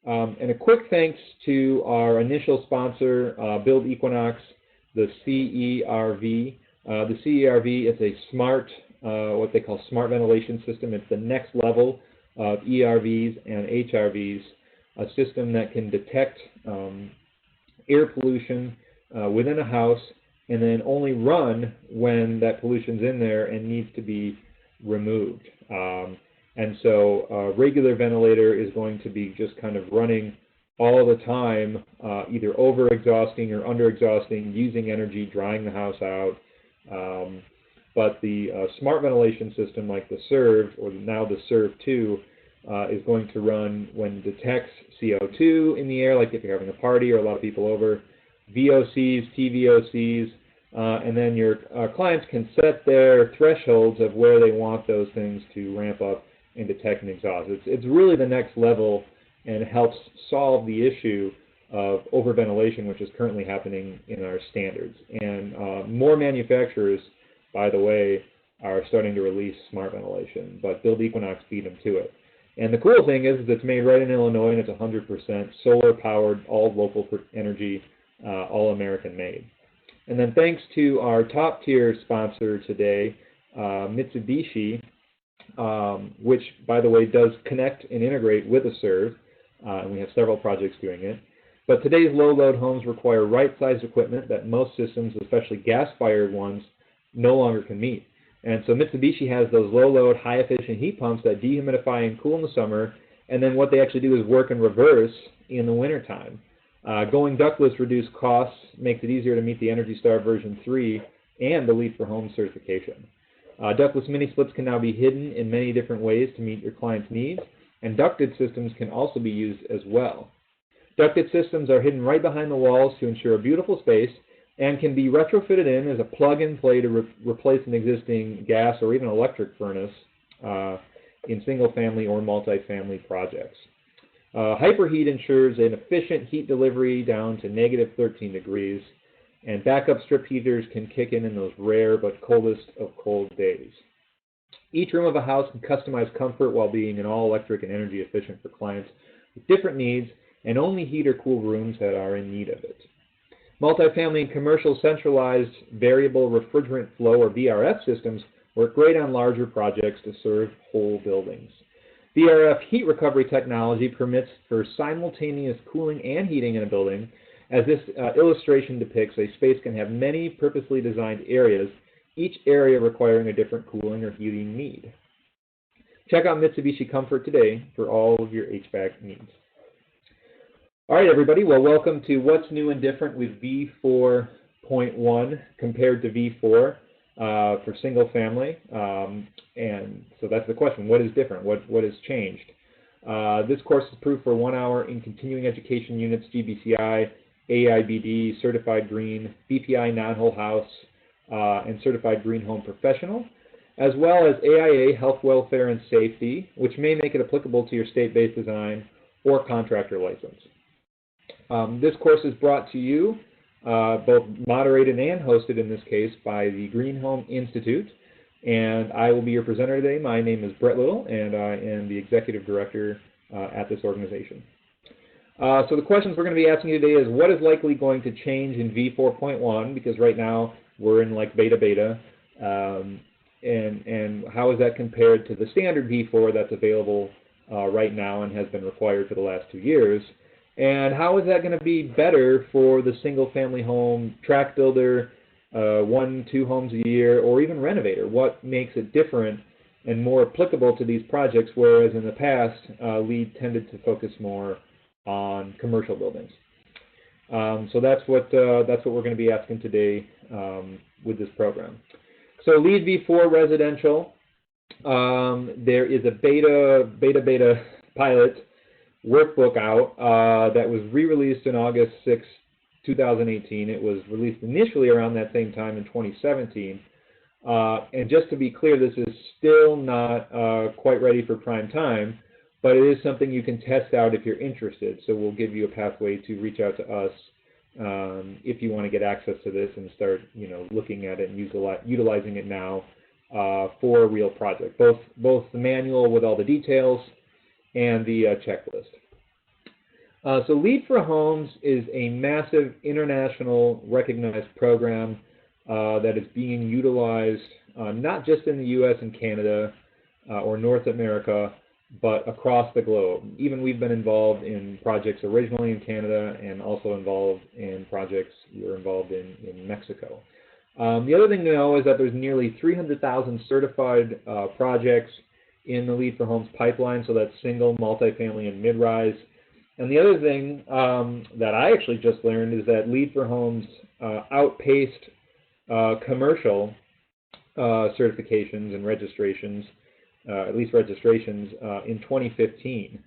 And a quick thanks to our initial sponsor, Build Equinox, the CERV. The CERV is a smart, what they call smart ventilation system. It's the next level of ERVs and HRVs, a system that can detect air pollution within a house and then only run when that pollution's in there and needs to be removed. And so a regular ventilator is going to be just kind of running all the time, either over-exhausting or under-exhausting, using energy, drying the house out. But the smart ventilation system like the SERV, or now the SERV2, is going to run when it detects CO2 in the air, like if you're having a party or a lot of people over, VOCs, TVOCs, and then your clients can set their thresholds of where they want those things to ramp up and detect and exhaust. It's really the next level and helps solve the issue of overventilation, which is currently happening in our standards. And more manufacturers, by the way, are starting to release smart ventilation, but Build Equinox beat them to it. And the cool thing is it's made right in Illinois, and it's 100% solar-powered, all local energy, all American made. And then thanks to our top-tier sponsor today, Mitsubishi, which, by the way, does connect and integrate with a SERV, and we have several projects doing it. But today's low-load homes require right-sized equipment that most systems, especially gas-fired ones, no longer can meet. And so Mitsubishi has those low-load, high-efficient heat pumps that dehumidify and cool in the summer, and then what they actually do is work in reverse in the wintertime. Going ductless reduced costs, makes it easier to meet the Energy Star version 3 and the LEED for Home certification. Ductless mini splits can now be hidden in many different ways to meet your client's needs, and ducted systems can also be used as well. Ducted systems are hidden right behind the walls to ensure a beautiful space and can be retrofitted in as a plug-and-play to replace an existing gas or even electric furnace in single-family or multi-family projects. Hyperheat ensures an efficient heat delivery down to -13 degrees, and backup strip heaters can kick in those rare but coldest of cold days. Each room of a house can customize comfort while being an all-electric and energy efficient for clients with different needs, and only heat or cool rooms that are in need of it. Multifamily and commercial centralized variable refrigerant flow, or VRF systems, work great on larger projects to serve whole buildings. VRF heat recovery technology permits for simultaneous cooling and heating in a building. As this illustration depicts, a space can have many purposely designed areas, each area requiring a different cooling or heating need. Check out Mitsubishi Comfort today for all of your HVAC needs. All right, everybody. Well, welcome to What's New and Different with V4.1 compared to V4 for single family. And so that's the question. What is different? What has changed? This course is approved for 1 hour in continuing education units, GBCI, AIBD, Certified Green, BPI NonWholeHouse, and Certified GreenHome Professional, as well as AIA Health, Welfare, and Safety, which may make it applicable to your state-based design or contractor license. This course is brought to you, both moderated and hosted in this case, by the GreenHome Institute, and I will be your presenter today. My name is Brett Little, and I am the Executive Director at this organization. So the questions we're going to be asking you today is, what is likely going to change in V4.1, because right now we're in like beta, and how is that compared to the standard V4 that's available right now and has been required for the last 2 years? And how is that going to be better for the single-family home tract builder, 1-2 homes a year, or even renovator? What makes it different and more applicable to these projects, whereas in the past, LEED tended to focus more on commercial buildings? So that's what we're going to be asking today with this program. So LEED V4 residential, there is a beta pilot workbook out that was re-released in August 6, 2018. It was released initially around that same time in 2017. And just to be clear, this is still not quite ready for prime time, but it is something you can test out if you're interested. So we'll give you a pathway to reach out to us if you want to get access to this and start, looking at it and utilizing it now for a real project. Both the manual with all the details and the checklist. So LEED for Homes is a massive international recognized program that is being utilized not just in the U.S. and Canada or North America, but across the globe. Even we've been involved in projects originally in Canada and also involved in projects we were involved in Mexico. The other thing to know is that there's nearly 300,000 certified projects in the LEED for Homes pipeline, so that's single, multifamily, and mid-rise. And the other thing that I actually just learned is that LEED for Homes outpaced commercial certifications and registrations, at least registrations, in 2015.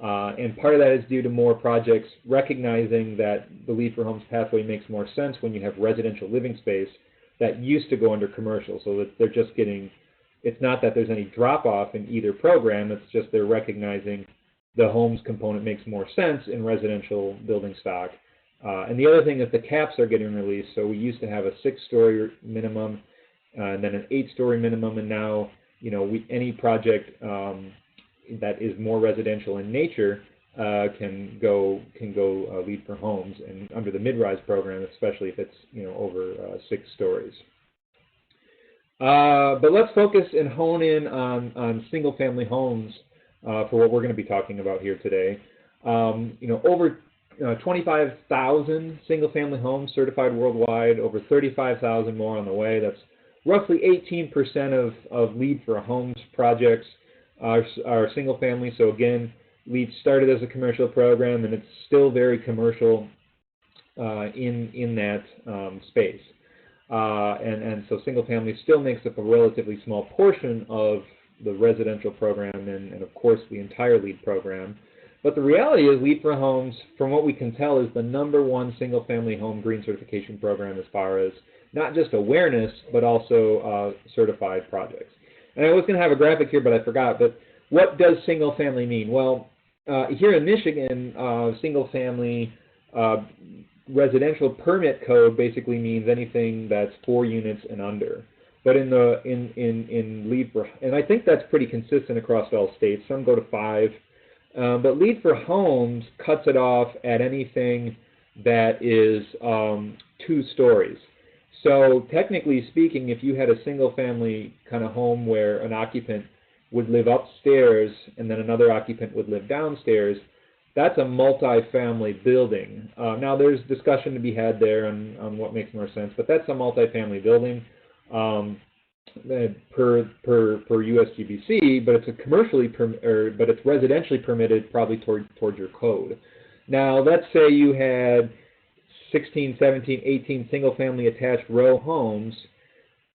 And part of that is due to more projects recognizing that the LEED for Homes pathway makes more sense when you have residential living space that used to go under commercial, so that they're just getting, it's not that there's any drop-off in either program, it's just they're recognizing the homes component makes more sense in residential building stock. And the other thing is the caps are getting released, so we used to have a 6-story minimum and then an 8-story minimum, and now, you know, any project that is more residential in nature can go LEED for Homes, and under the mid-rise program, especially if it's, you know, over 6 stories. But let's focus and hone in on single-family homes for what we're going to be talking about here today. You know, over 25,000 single-family homes certified worldwide, over 35,000 more on the way. That's roughly 18% of LEED for Homes projects are single-family. So again, LEED started as a commercial program, and it's still very commercial in that space. And so single-family still makes up a relatively small portion of the residential program and of course the entire LEED program. But the reality is LEED for Homes, from what we can tell, is the #1 single-family home green certification program as far as not just awareness, but also certified projects. And I was going to have a graphic here, but I forgot. But what does single-family mean? Well, here in Michigan, single-family residential permit code basically means anything that's 4 units and under. But in LEED for, and I think that's pretty consistent across all states. Some go to 5. But LEED for Homes cuts it off at anything that is 2 stories. So technically speaking, if you had a single-family kind of home where an occupant would live upstairs and then another occupant would live downstairs, that's a multi-family building. Now there's discussion to be had there on what makes more sense, but that's a multi-family building per USGBC, but it's a but it's residentially permitted probably toward your code. Now let's say you had 16, 17, 18 single-family attached row homes,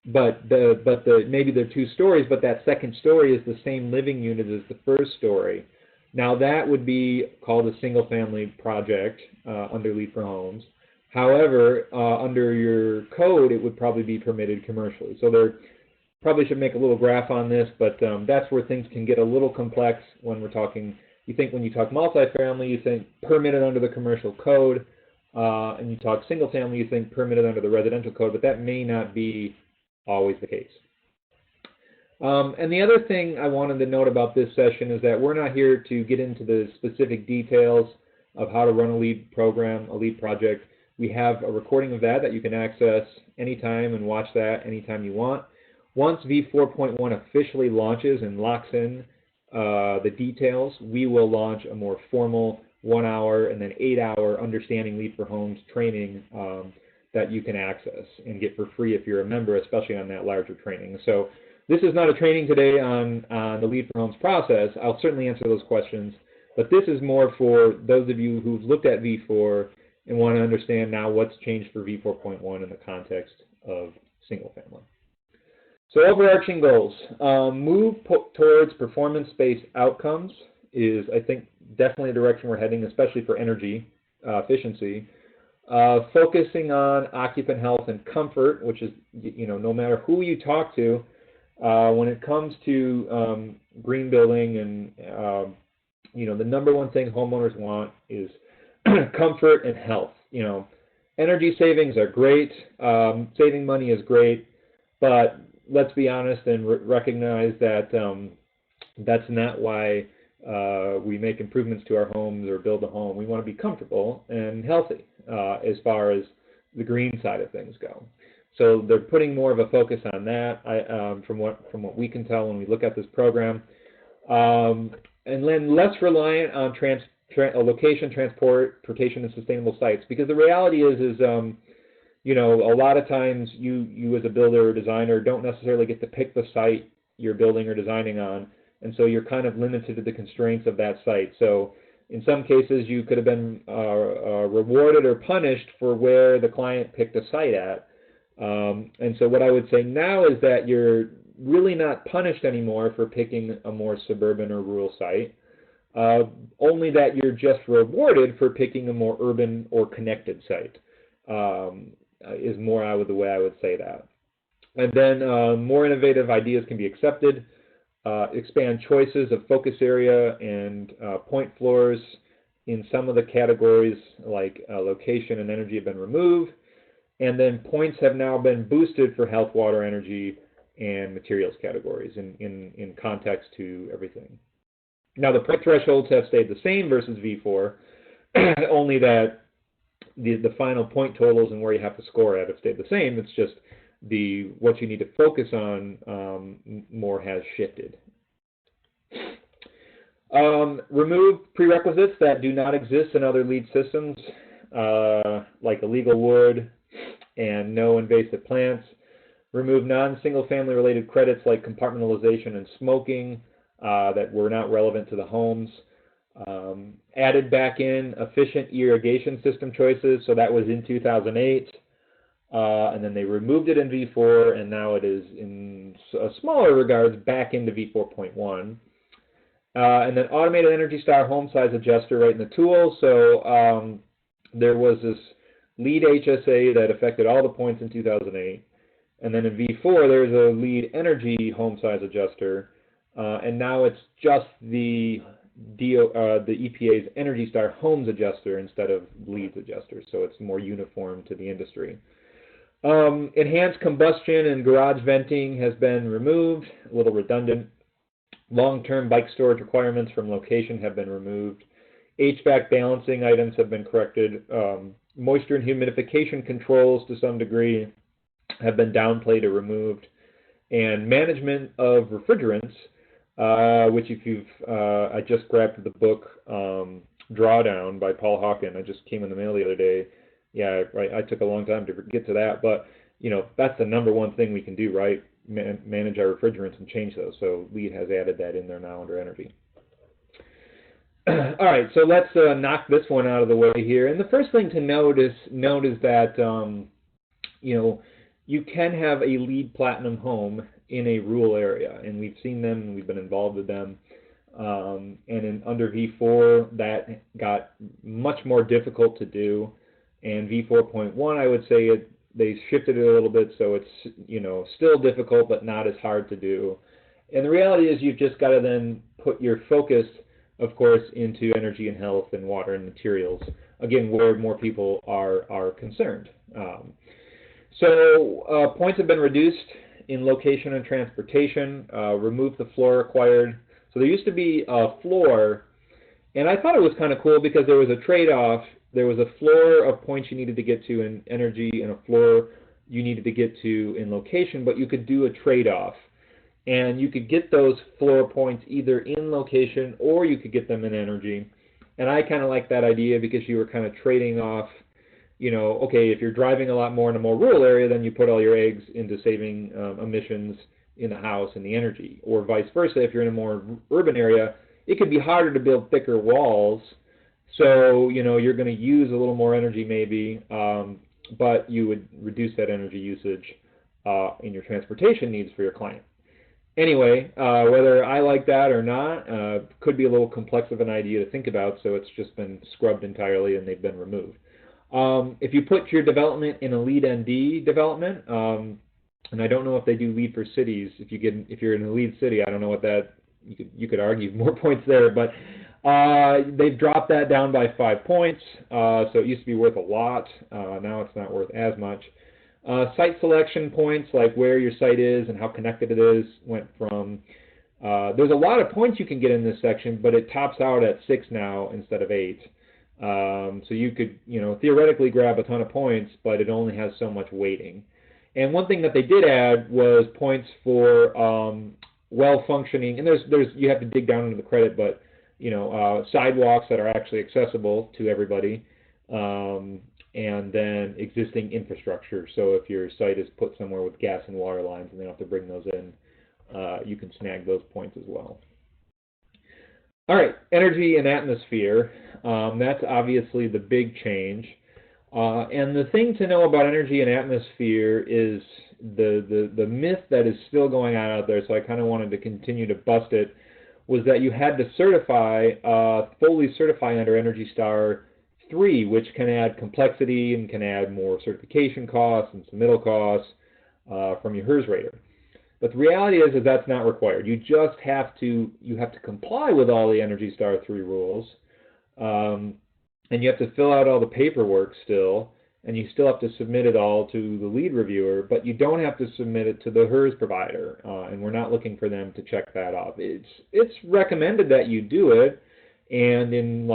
but maybe they're 2 stories, but that second story is the same living unit as the first story. Now that would be called a single-family project under LEED for Homes. However, under your code, it would probably be permitted commercially. So there probably should make a little graph on this, but that's where things can get a little complex when we're talking. You think when you talk multifamily, you think permitted under the commercial code, and you talk single-family, you think permitted under the residential code, but that may not be always the case. And the other thing I wanted to note about this session is that we're not here to get into the specific details of how to run a LEED program, a LEED project. We have a recording of that you can access anytime and watch that anytime you want. Once V4.1 officially launches and locks in the details, we will launch a more formal 1-hour and then 8-hour Understanding LEED for Homes training that you can access and get for free if you're a member, especially on that larger training. So this is not a training today on the LEED for Homes process. I'll certainly answer those questions, but this is more for those of you who've looked at V4 and want to understand now what's changed for V4.1 in the context of single family. So overarching goals, move towards performance-based outcomes is, I think, definitely a direction we're heading, especially for energy efficiency. Focusing on occupant health and comfort, which is, you know, no matter who you talk to, when it comes to green building and, you know, the #1 thing homeowners want is comfort and health. You know, energy savings are great, saving money is great, but let's be honest and recognize that that's not why we make improvements to our homes or build a home, we want to be comfortable and healthy as far as the green side of things go. So they're putting more of a focus on that, from what we can tell when we look at this program, and then less reliant on location, transportation, and sustainable sites. Because the reality is you know, a lot of times you as a builder or designer don't necessarily get to pick the site you're building or designing on, and so you're kind of limited to the constraints of that site. So in some cases, you could have been rewarded or punished for where the client picked a site at. And so what I would say now is that you're really not punished anymore for picking a more suburban or rural site, only that you're just rewarded for picking a more urban or connected site, is more the way I would say that. And then more innovative ideas can be accepted. Expand choices of focus area and point floors in some of the categories like location and energy have been removed. And then points have now been boosted for health, water, energy, and materials categories in context to everything. Now the point thresholds have stayed the same versus V4, only that the final point totals and where you have to score at have stayed the same. It's just what you need to focus on more has shifted. Remove prerequisites that do not exist in other LEED systems, like illegal wood and no invasive plants. Remove non-single family related credits like compartmentalization and smoking that were not relevant to the homes. Added back in efficient irrigation system choices, so that was in 2008. And then they removed it in V4, and now it is in smaller regards back into V4.1. And then automated Energy Star home size adjuster right in the tool. So there was this LEED HSA that affected all the points in 2008. And then in V4, there's a LEED energy home size adjuster. And now it's just the EPA's Energy Star homes adjuster instead of LEED's adjuster. So it's more uniform to the industry. Enhanced combustion and garage venting has been removed, a little redundant. Long-term bike storage requirements from location have been removed. HVAC balancing items have been corrected. Moisture and humidification controls to some degree have been downplayed or removed. And management of refrigerants, which if you've, I just grabbed the book Drawdown by Paul Hawken. I just came in the mail the other day. Yeah, right. I took a long time to get to that, but you know, that's the #1 thing we can do, right? Manage our refrigerants and change those. So LEED has added that in there now under energy. All right, so let's knock this one out of the way here. And the first thing to note is that you know, you can have a LEED Platinum home in a rural area, and we've seen them and we've been involved with them. And under V4, that got much more difficult to do. And V4.1, I would say they shifted it a little bit, so it's, you know, still difficult but not as hard to do. And the reality is you've just got to then put your focus, of course, into energy and health and water and materials, again, where more people are concerned. So points have been reduced in location and transportation, removed the floor required. So there used to be a floor, and I thought it was kind of cool because there was a trade-off. There was a floor of points you needed to get to in energy and a floor you needed to get to in location, but you could do a trade-off. And you could get those floor points either in location or you could get them in energy. And I kind of like that idea because you were kind of trading off, you know, okay, if you're driving a lot more in a more rural area, then you put all your eggs into saving emissions in the house and the energy. Or vice versa, if you're in a more urban area, it could be harder to build thicker walls. So, you know, you're going to use a little more energy maybe, but you would reduce that energy usage in your transportation needs for your client. Anyway, whether I like that or not, could be a little complex of an idea to think about, so it's just been scrubbed entirely and they've been removed. If you put your development in a LEED ND development, and I don't know if they do LEED for cities, if you're in a LEED city, I don't know what that, you could argue more points there, but they've dropped that down by 5 points, so it used to be worth a lot. Now it's not worth as much. Site selection points, like where your site is and how connected it is, went from There's a lot of points you can get in this section, but it tops out at 6 now instead of 8. So you could, theoretically grab a ton of points, but it only has so much weighting. And one thing that they did add was points for well-functioning, and you have to dig down into the credit, but sidewalks that are actually accessible to everybody, and then existing infrastructure. So if your site is put somewhere with gas and water lines and they don't have to bring those in, you can snag those points as well. All right, energy and atmosphere. That's obviously the big change. And the thing to know about energy and atmosphere is the myth that is still going on out there, so I kind of wanted to continue to bust it, was that you had to certify, fully certify under Energy Star 3, which can add complexity and can add more certification costs and submittal costs from your HERS rater. But the reality is that's not required. You just have to comply with all the Energy Star 3 rules, and you have to fill out all the paperwork still, and you still have to submit it all to the LEED reviewer, but you don't have to submit it to the HERS provider, and we're not looking for them to check that off. It's recommended that you do it, and in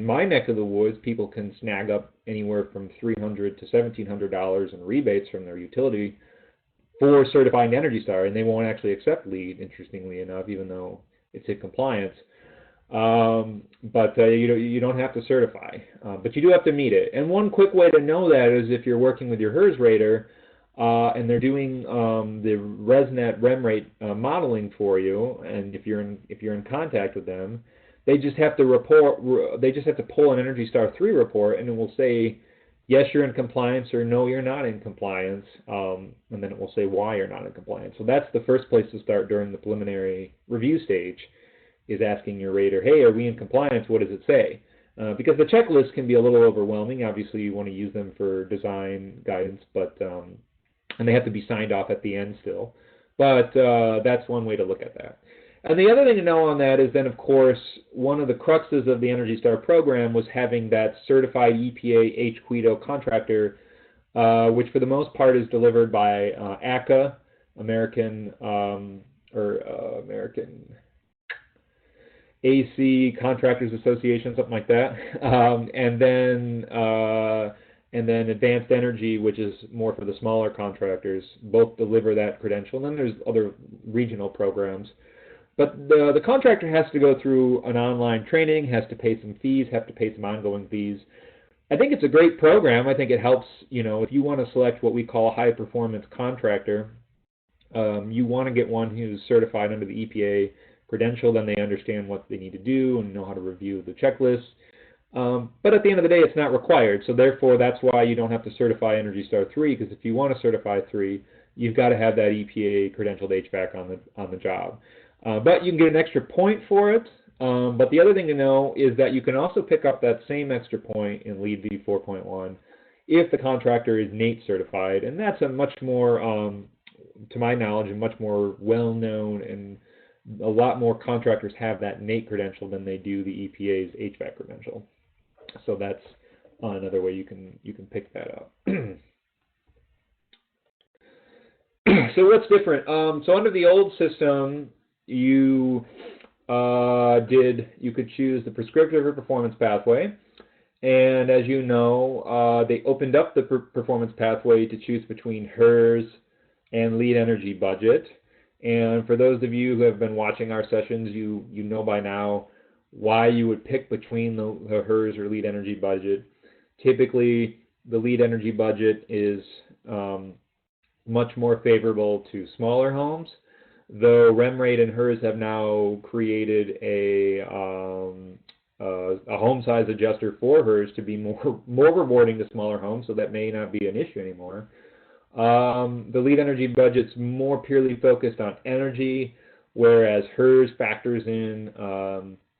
my neck of the woods, people can snag up anywhere from $300 to $1,700 in rebates from their utility for certifying Energy Star, and they won't actually accept LEED, interestingly enough, even though it's in compliance. But you don't have to certify, but you do have to meet it. And one quick way to know that is if you're working with your HERS rater and they're doing the ResNet REM rate modeling for you, and if you're in contact with them, they just have to pull an Energy Star 3 report, and it will say yes, you're in compliance, or no, you're not in compliance, and then it will say why you're not in compliance. So that's the first place to start during the preliminary review stage, is asking your rater, hey, are we in compliance? What does it say? Because the checklist can be a little overwhelming. Obviously, you want to use them for design guidance, but and they have to be signed off at the end still. But that's one way to look at that. And the other thing to know on that is then, of course, one of the cruxes of the Energy Star program was having that certified EPA HQIDO contractor, which for the most part is delivered by ACA, American AC Contractors Association, something like that, and then Advanced Energy, which is more for the smaller contractors. Both deliver that credential. And then there's other regional programs. But the contractor has to go through an online training, has to pay some fees, have to pay some ongoing fees. I think it's a great program. I think it helps, if you want to select what we call a high-performance contractor, you want to get one who's certified under the EPA credential, then they understand what they need to do and know how to review the checklist. But at the end of the day, it's not required. So therefore, that's why you don't have to certify Energy Star 3, because if you want to certify 3, you've got to have that EPA credentialed HVAC on the job. But you can get an extra point for it. But the other thing to know is that you can also pick up that same extra point in LEED V4.1 if the contractor is NATE certified. And that's a much more, to my knowledge, a much more well-known, and a lot more contractors have that NATE credential than they do the EPA's HVAC credential. So that's another way you can pick that up. So what's different? So under the old system, you could choose the prescriptive or performance pathway, and as you know, they opened up the performance pathway to choose between HERS and LEED energy budget. And for those of you who have been watching our sessions, you know by now why you would pick between the HERS or LEED energy budget. Typically, the LEED energy budget is much more favorable to smaller homes, though REM rate and HERS have now created a home size adjuster for HERS to be more rewarding to smaller homes, so that may not be an issue anymore. The LEED energy budget's more purely focused on energy, whereas HERS factors in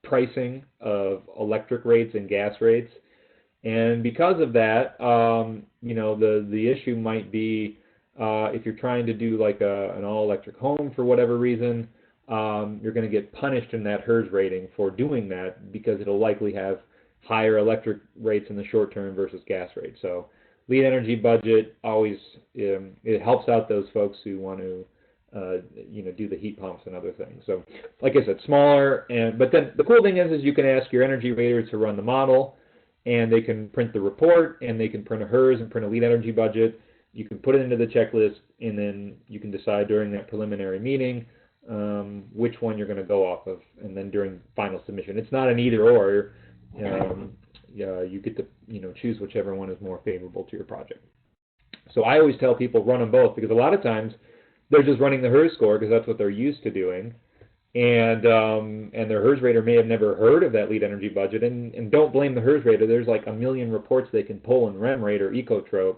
pricing of electric rates and gas rates. And because of that, the issue might be if you're trying to do like an all-electric home for whatever reason, you're going to get punished in that HERS rating for doing that, because it'll likely have higher electric rates in the short term versus gas rates. So LEED energy budget always, it helps out those folks who want to do the heat pumps and other things. So, like I said, smaller. But then the cool thing is you can ask your energy rater to run the model, and they can print the report, and they can print a HERS and print a LEED energy budget. You can put it into the checklist, and then you can decide during that preliminary meeting which one you're going to go off of, and then during final submission. It's not an either or. You get to choose whichever one is more favorable to your project. So I always tell people run them both, because a lot of times they're just running the HERS score because that's what they're used to doing, and their HERS rater may have never heard of that LEED energy budget. And don't blame the HERS rater. There's like a million reports they can pull in REM rate or Ecotrope,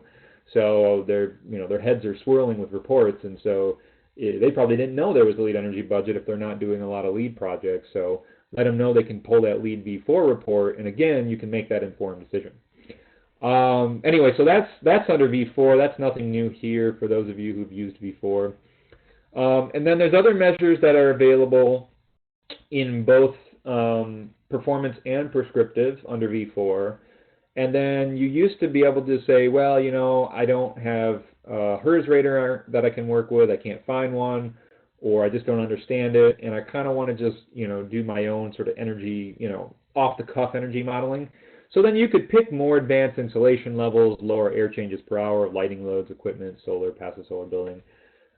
so their heads are swirling with reports, and so they probably didn't know there was a LEED energy budget if they're not doing a lot of LEED projects. So let them know they can pull that LEED V4 report, and again, you can make that informed decision. Anyway, so that's under V4. That's nothing new here for those of you who've used V4. And then there's other measures that are available in both performance and prescriptive under V4. And then you used to be able to say, well, I don't have a HERS rater that I can work with. I can't find one, or I just don't understand it, and I kind of want to just, do my own sort of energy, off-the-cuff energy modeling. So then you could pick more advanced insulation levels, lower air changes per hour, lighting loads, equipment, solar, passive solar building,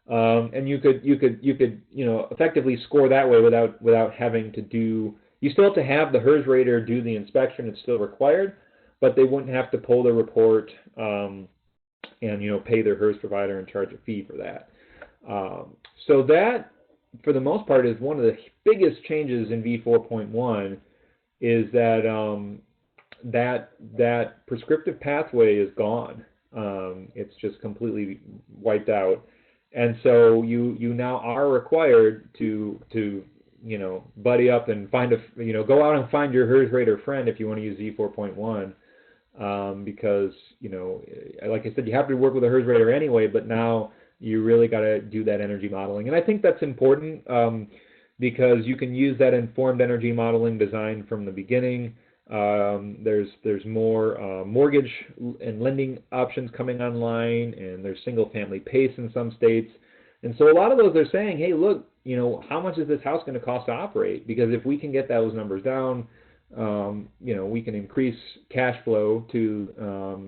and you could effectively score that way without having to do. You still have to have the HERS rater do the inspection; it's still required, but they wouldn't have to pull the report and pay their HERS provider and charge a fee for that. So that, for the most part, is one of the biggest changes in V4.1, is that that prescriptive pathway is gone. It's just completely wiped out, and so you now are required to buddy up and find go out and find your HERS rater friend if you want to use V4.1, because like I said, you have to work with a HERS rater anyway, but now you really got to do that energy modeling. And I think that's important because you can use that informed energy modeling design from the beginning. There's more mortgage and lending options coming online, and there's single-family PACE in some states. And so a lot of those are saying, hey, look, how much is this house going to cost to operate? Because if we can get those numbers down, we can increase cash flow to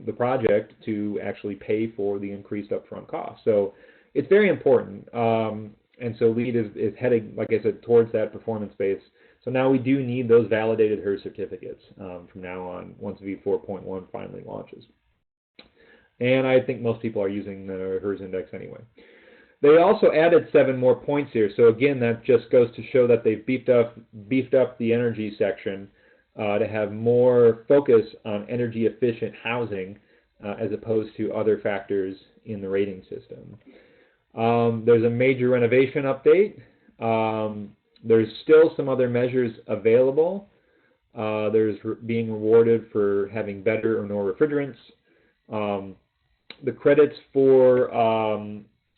the project to actually pay for the increased upfront cost. So it's very important. And so LEED is heading, like I said, towards that performance base. So now we do need those validated HERS certificates from now on, once V4.1 finally launches. And I think most people are using the HERS index anyway. They also added 7 more points here. So again, that just goes to show that they've beefed up the energy section to have more focus on energy efficient housing as opposed to other factors in the rating system. There's a major renovation update. There's still some other measures available. There's being rewarded for having better or no refrigerants. The credits for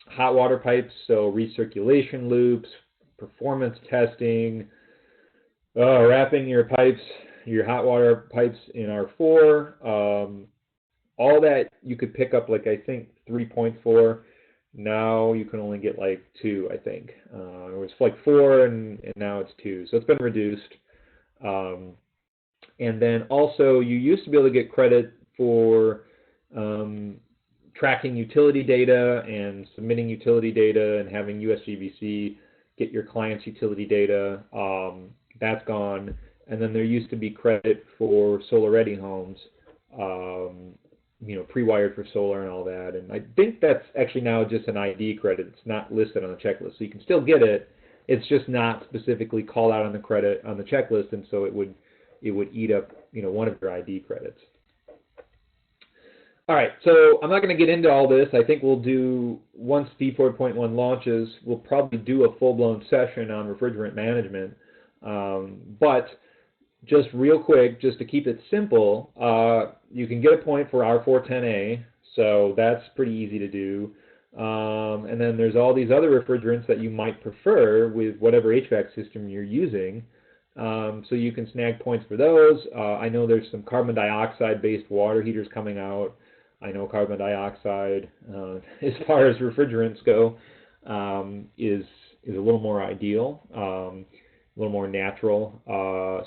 hot water pipes, so recirculation loops, performance testing, wrapping your pipes, your hot water pipes in R4, all that you could pick up, like I think 3.4. Now you can only get like 2, I think. It was like 4 and now it's 2. So it's been reduced. And then also you used to be able to get credit for tracking utility data and submitting utility data and having USGBC get your client's utility data. That's gone. And then there used to be credit for solar-ready homes, pre-wired for solar and all that. And I think that's actually now just an ID credit. It's not listed on the checklist. So you can still get it. It's just not specifically called out on the credit on the checklist, and so it would eat up, one of your ID credits. All right, so I'm not going to get into all this. I think we'll do, once V4.1 launches, we'll probably do a full-blown session on refrigerant management. But just real quick, just to keep it simple, you can get a point for R410A, so that's pretty easy to do. And then there's all these other refrigerants that you might prefer with whatever HVAC system you're using. So you can snag points for those. I know there's some carbon dioxide-based water heaters coming out. I know carbon dioxide, as far as refrigerants go, is a little more ideal, a little more natural.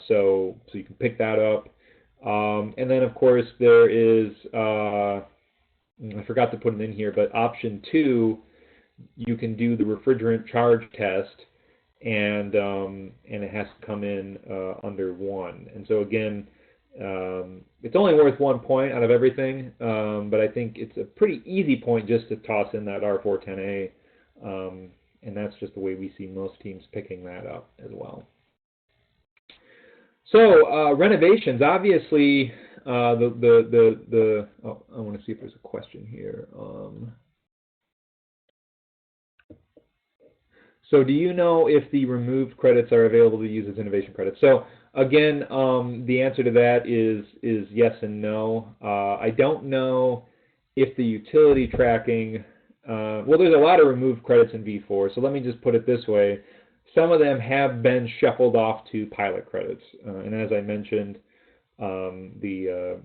So you can pick that up. And then of course there is, I forgot to put it in here, but option 2, you can do the refrigerant charge test, and it has to come in under 1. And so again, it's only worth 1 point out of everything, but I think it's a pretty easy point just to toss in that R410A, and that's just the way we see most teams picking that up as well. So renovations, obviously, I want to see if there's a question here. So do you know if the removed credits are available to use as innovation credits? So again, the answer to that is yes and no. I don't know if the utility tracking, well, there's a lot of removed credits in V4, so let me just put it this way. Some of them have been shuffled off to pilot credits, and as I mentioned, the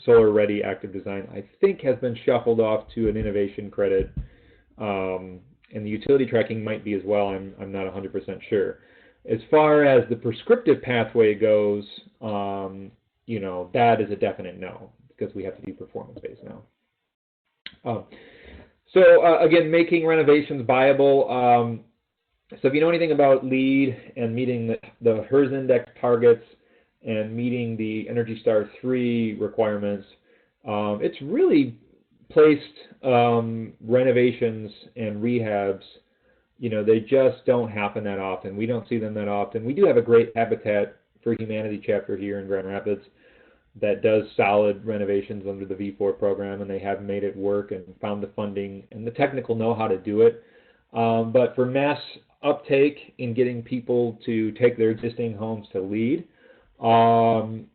Solar Ready Active Design, I think, has been shuffled off to an innovation credit, and the utility tracking might be as well. I'm not 100% sure. As far as the prescriptive pathway goes, you know, that is a definite no, because we have to do performance-based now. So again, making renovations viable. So if you know anything about LEED and meeting the HERS index targets and meeting the Energy Star 3 requirements, it's really placed renovations and rehabs, you know, they just don't happen that often. We don't see them that often. We do have a great Habitat for Humanity chapter here in Grand Rapids that does solid renovations under the V4 program, and they have made it work and found the funding and the technical know-how to do it. But for mass uptake in getting people to take their existing homes to LEED,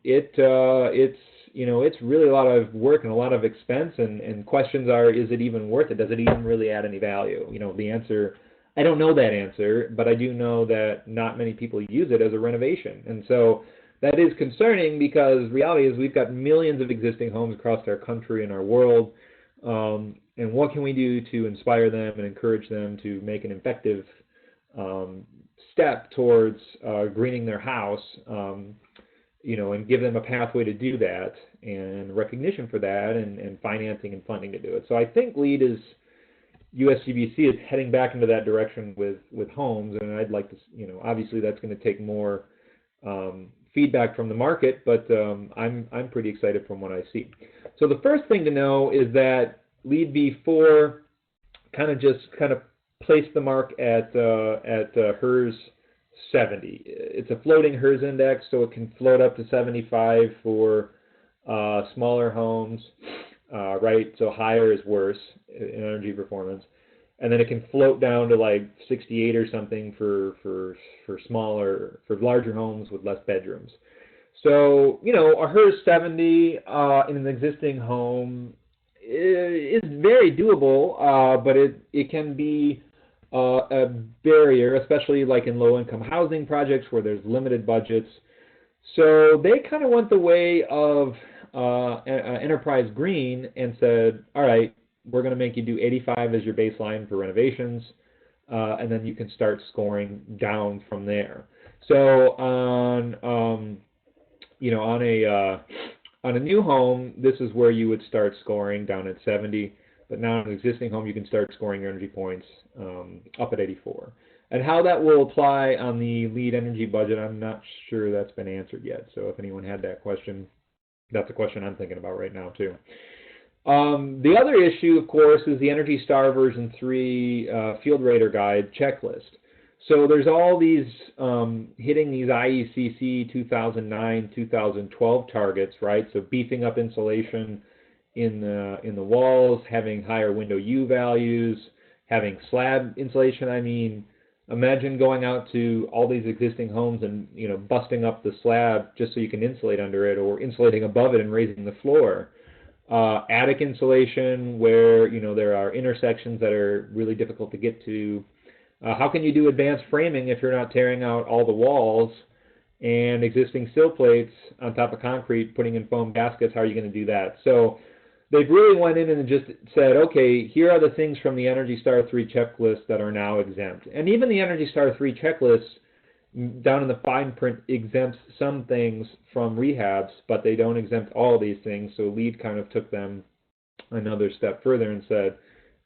it's, you know, it's really a lot of work and a lot of expense, and questions are, is it even worth it? Does it even really add any value? You know, the answer, I don't know that answer, but I do know that not many people use it as a renovation. And so that is concerning, because reality is we've got millions of existing homes across our country and our world, and what can we do to inspire them and encourage them to make an effective step towards greening their house, you know, and give them a pathway to do that, and recognition for that, and financing and funding to do it. So I think LEED is, USGBC is heading back into that direction with homes, and I'd like to, you know, obviously that's going to take more feedback from the market, but I'm pretty excited from what I see. So the first thing to know is that LEED V4 kind of placed the mark at HERS 70. It's a floating HERS index, so it can float up to 75 for smaller homes, right? So higher is worse in energy performance, and then it can float down to like 68 or something for smaller, for larger homes with less bedrooms. So, you know, a HERS 70 in an existing home is very doable, but it can be a barrier, especially like in low-income housing projects where there's limited budgets. So they kind of went the way of Enterprise Green and said, all right, we're going to make you do 85 as your baseline for renovations, and then you can start scoring down from there. So on you know, on a new home, this is where you would start scoring down at 70. But now in an existing home, you can start scoring your energy points up at 84. And how that will apply on the LEED energy budget, I'm not sure that's been answered yet. So if anyone had that question, that's a question I'm thinking about right now too. The other issue, of course, is the Energy Star version 3 Field Rater Guide checklist. So there's all these hitting these IECC 2009, 2012 targets, right? So beefing up insulation in the walls, having higher window U values, having slab insulation. I mean, imagine going out to all these existing homes and, you know, busting up the slab just so you can insulate under it, or insulating above it and raising the floor. Attic insulation, where, you know, there are intersections that are really difficult to get to. How can you do advanced framing if you're not tearing out all the walls and existing sill plates on top of concrete, putting in foam gaskets? How are you going to do that? So they've really went in and just said, okay, here are the things from the Energy Star 3 checklist that are now exempt. And even the Energy Star 3 checklist, down in the fine print, exempts some things from rehabs, but they don't exempt all these things. So LEED kind of took them another step further and said,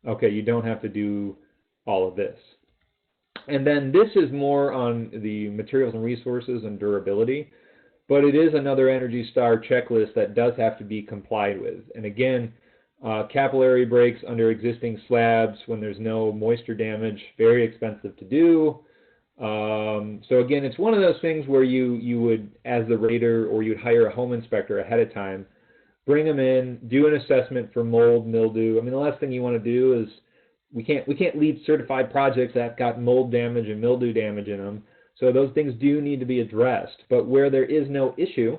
okay, you don't have to do all of this. And then this is more on the materials and resources and durability, but it is another Energy Star checklist that does have to be complied with. And again, capillary breaks under existing slabs when there's no moisture damage, very expensive to do. So again, it's one of those things where you would, as the rater, or you'd hire a home inspector ahead of time, bring them in, do an assessment for mold, mildew. I mean, the last thing you want to do is, we can't LEED certified projects that got mold damage and mildew damage in them. So those things do need to be addressed. But where there is no issue,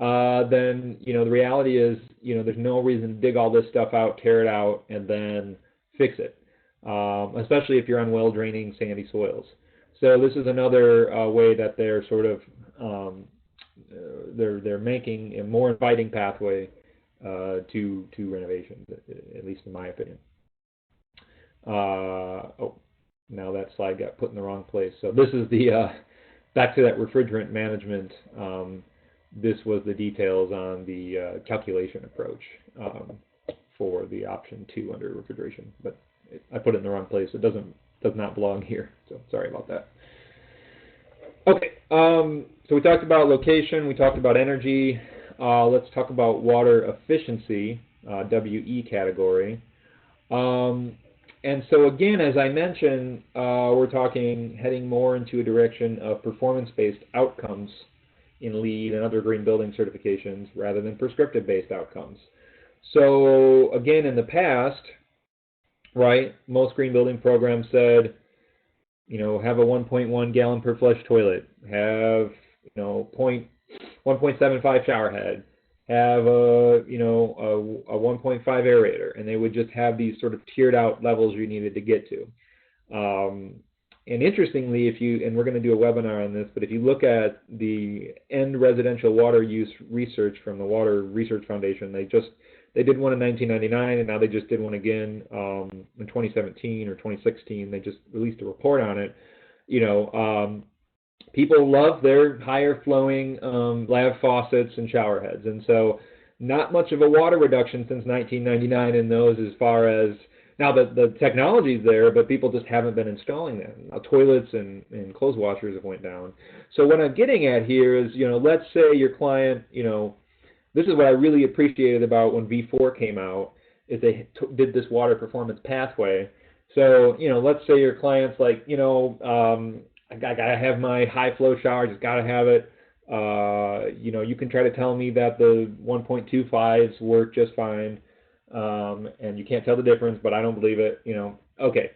then, you know, the reality is, you know, there's no reason to dig all this stuff out, tear it out, and then fix it, especially if you're on well-draining sandy soils. So this is another way that they're sort of, they're making a more inviting pathway to renovation, at least in my opinion. Oh, now that slide got put in the wrong place. So this is the, back to that refrigerant management. This was the details on the calculation approach for the option 2 under refrigeration. But I put it in the wrong place. It does not belong here. So sorry about that. Okay, so we talked about location. We talked about energy. Let's talk about water efficiency, WE category. And so again, as I mentioned, we're talking heading more into a direction of performance-based outcomes in LEED and other green building certifications rather than prescriptive-based outcomes. So again, in the past, right, most green building programs said, you know, have a 1.1 gallon per flush toilet, have, you know, 1.75 shower head, have a, you know, a 1.5 aerator, and they would just have these sort of tiered out levels you needed to get to. And interestingly, if you, and we're going to do a webinar on this, but if you look at the end residential water use research from the Water Research Foundation, they did one in 1999, and now they just did one again in 2017 or 2016. They just released a report on it. You know, people love their higher flowing lav faucets and shower heads, and so not much of a water reduction since 1999 in those, as far as, now the technology's there, but people just haven't been installing them. Now, toilets and clothes washers have went down. So what I'm getting at here is, you know, let's say your client, you know, this is what I really appreciated about when V4 came out, is they did this water performance pathway. So, you know, let's say your client's like, you know, I gotta have my high flow shower, just gotta have it. You know, you can try to tell me that the 1.25s work just fine, and you can't tell the difference, but I don't believe it. You know, okay.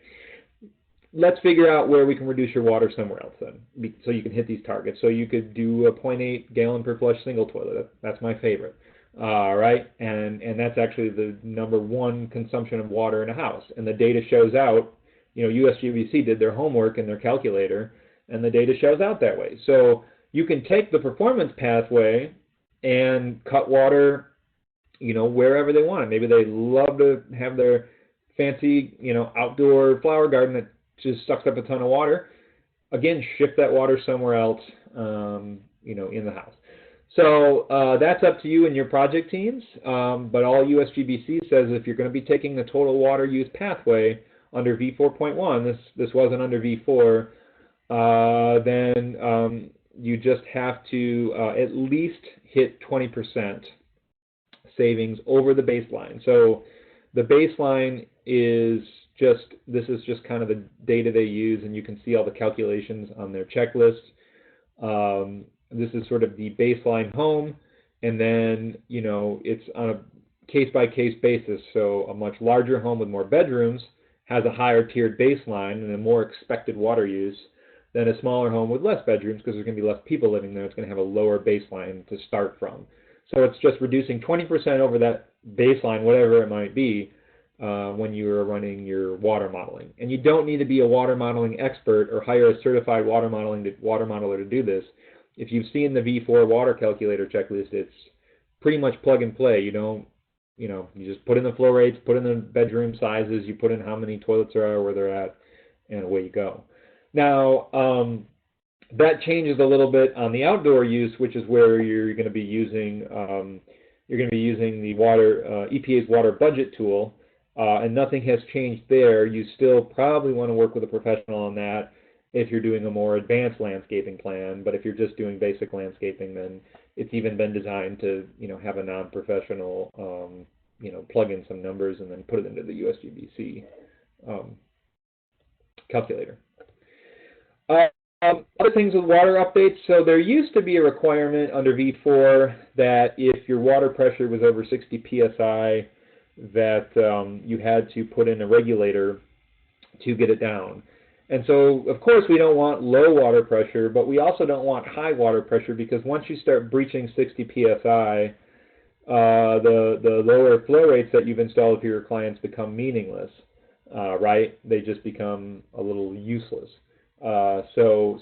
Let's figure out where we can reduce your water somewhere else then, so you can hit these targets. So you could do a 0.8 gallon per flush single toilet. That's my favorite, right? And that's actually the #1 consumption of water in a house. And the data shows out, you know, USGBC did their homework in their calculator, and the data shows out that way. So you can take the performance pathway and cut water, you know, wherever they want it. Maybe they love to have their fancy, you know, outdoor flower garden that just sucks up a ton of water. Again, shift that water somewhere else, you know, in the house. So that's up to you and your project teams, but all USGBC says, if you're going to be taking the total water use pathway under V4.1, this wasn't under V4, then you just have to at least hit 20% savings over the baseline. So the baseline is just, this is just kind of the data they use, and you can see all the calculations on their checklist. This is sort of the baseline home, and then, you know, it's on a case-by-case basis. So a much larger home with more bedrooms has a higher tiered baseline and a more expected water use than a smaller home with less bedrooms, because there's going to be less people living there. It's going to have a lower baseline to start from. So it's just reducing 20% over that baseline, whatever it might be, when you are running your water modeling. And you don't need to be a water modeling expert or hire a certified water modeler to do this. If you've seen the V4 water calculator checklist, it's pretty much plug and play. You don't you just put in the flow rates, put in the bedroom sizes, you put in how many toilets there are, where they're at, and away you go. Now, that changes a little bit on the outdoor use, which is where you're going to be using the EPA's water budget tool, and nothing has changed there. You still probably want to work with a professional on that if you're doing a more advanced landscaping plan. But if you're just doing basic landscaping, then it's even been designed to have a non-professional plug in some numbers and then put it into the USGBC calculator. Other things with water updates. So there used to be a requirement under V4 that if your water pressure was over 60 psi, that you had to put in a regulator to get it down. And so, of course, we don't want low water pressure, but we also don't want high water pressure, because once you start breaching 60 psi, the lower flow rates that you've installed for your clients become meaningless, right? They just become a little useless. So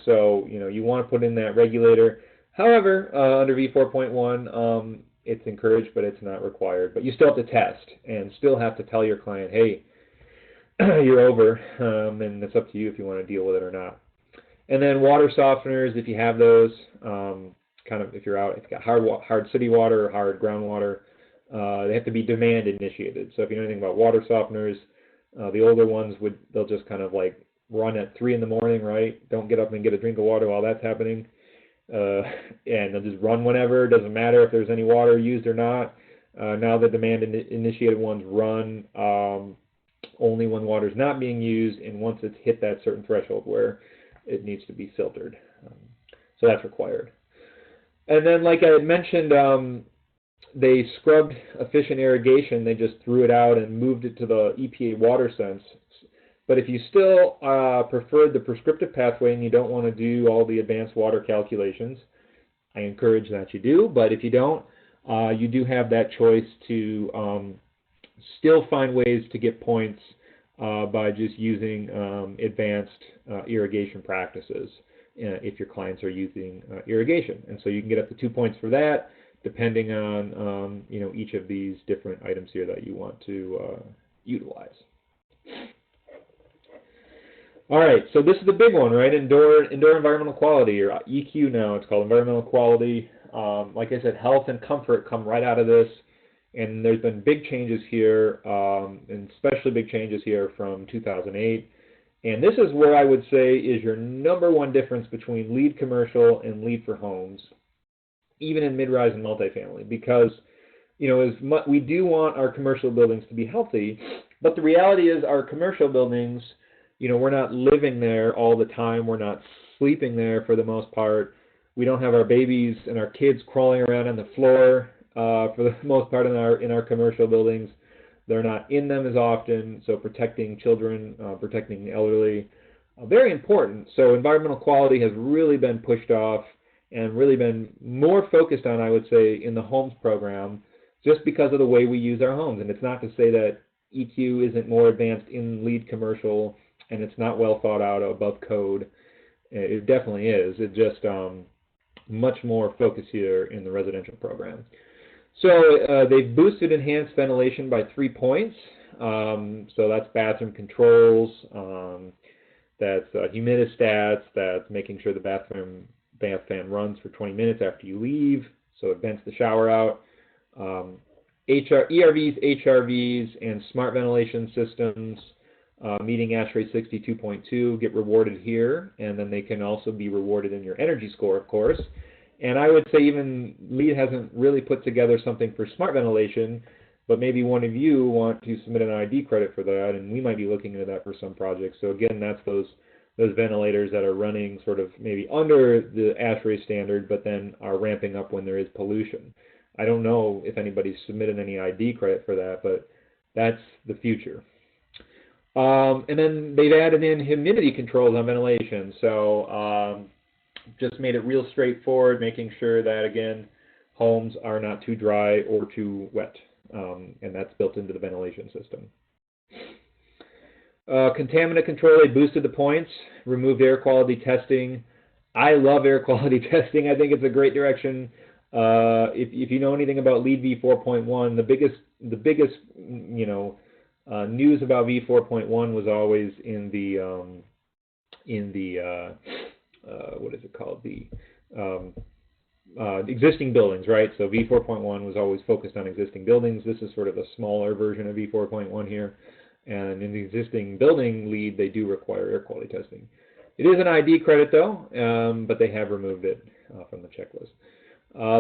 you want to put in that regulator. However, under V4.1, it's encouraged, but it's not required. But you still have to test and still have to tell your client, hey, you're over, and it's up to you if you want to deal with it or not. And then water softeners, if you have those, if you're out, if you've got hard city water or hard groundwater, they have to be demand initiated. So if you know anything about water softeners, the older ones they'll just kind of like run at 3 in the morning, right? Don't get up and get a drink of water while that's happening. And they'll just run whenever. It doesn't matter if there's any water used or not. Now the demand initiated ones run only when water is not being used, and once it's hit that certain threshold where it needs to be filtered. So that's required. And then, like I had mentioned, they scrubbed efficient irrigation. They just threw it out and moved it to the EPA water sense. But if you still prefer the prescriptive pathway and you don't want to do all the advanced water calculations, I encourage that you do. But if you don't, you do have that choice to still find ways to get points by just using advanced irrigation practices if your clients are using irrigation. And so you can get up to 2 points for that, depending on each of these different items here that you want to utilize. All right, so this is the big one, right? Indoor environmental quality, or EQ now. It's called environmental quality. Like I said, health and comfort come right out of this. And there's been big changes here, and especially big changes here from 2008. And this is where I would say is your #1 difference between LEED commercial and LEED for homes, even in mid-rise and multifamily. Because, we do want our commercial buildings to be healthy, but the reality is our commercial buildings, we're not living there all the time. We're not sleeping there for the most part. We don't have our babies and our kids crawling around on the floor. For the most part in our commercial buildings. They're not in them as often, so protecting children, protecting the elderly, very important. So environmental quality has really been pushed off and really been more focused on, I would say, in the homes program, just because of the way we use our homes. And it's not to say that EQ isn't more advanced in LEED commercial and it's not well thought out above code. It definitely is. It's just much more focused here in the residential program. So they've boosted enhanced ventilation by 3 points. So that's bathroom controls, that's humidistats, that's making sure the bath fan runs for 20 minutes after you leave, so it vents the shower out. ERVs, HRVs, and smart ventilation systems meeting ASHRAE 62.2 get rewarded here, and then they can also be rewarded in your energy score, of course. And I would say even LEED hasn't really put together something for smart ventilation, but maybe one of you want to submit an ID credit for that, and we might be looking into that for some projects. So again, that's those ventilators that are running sort of maybe under the ASHRAE standard, but then are ramping up when there is pollution. I don't know if anybody's submitted any ID credit for that, but that's the future. And then they've added in humidity controls on ventilation. So just made it real straightforward, making sure that, again, homes are not too dry or too wet, and that's built into the ventilation system. Contaminant control, they boosted the points, removed air quality testing. I love air quality testing. I think it's a great direction If you know anything about LEED V4.1, the biggest news about V4.1 was always in the what is it called, the existing buildings, right? So V4.1 was always focused on existing buildings. This is sort of a smaller version of V4.1 here. And in the existing building LEED, they do require air quality testing. It is an ID credit though, but they have removed it from the checklist.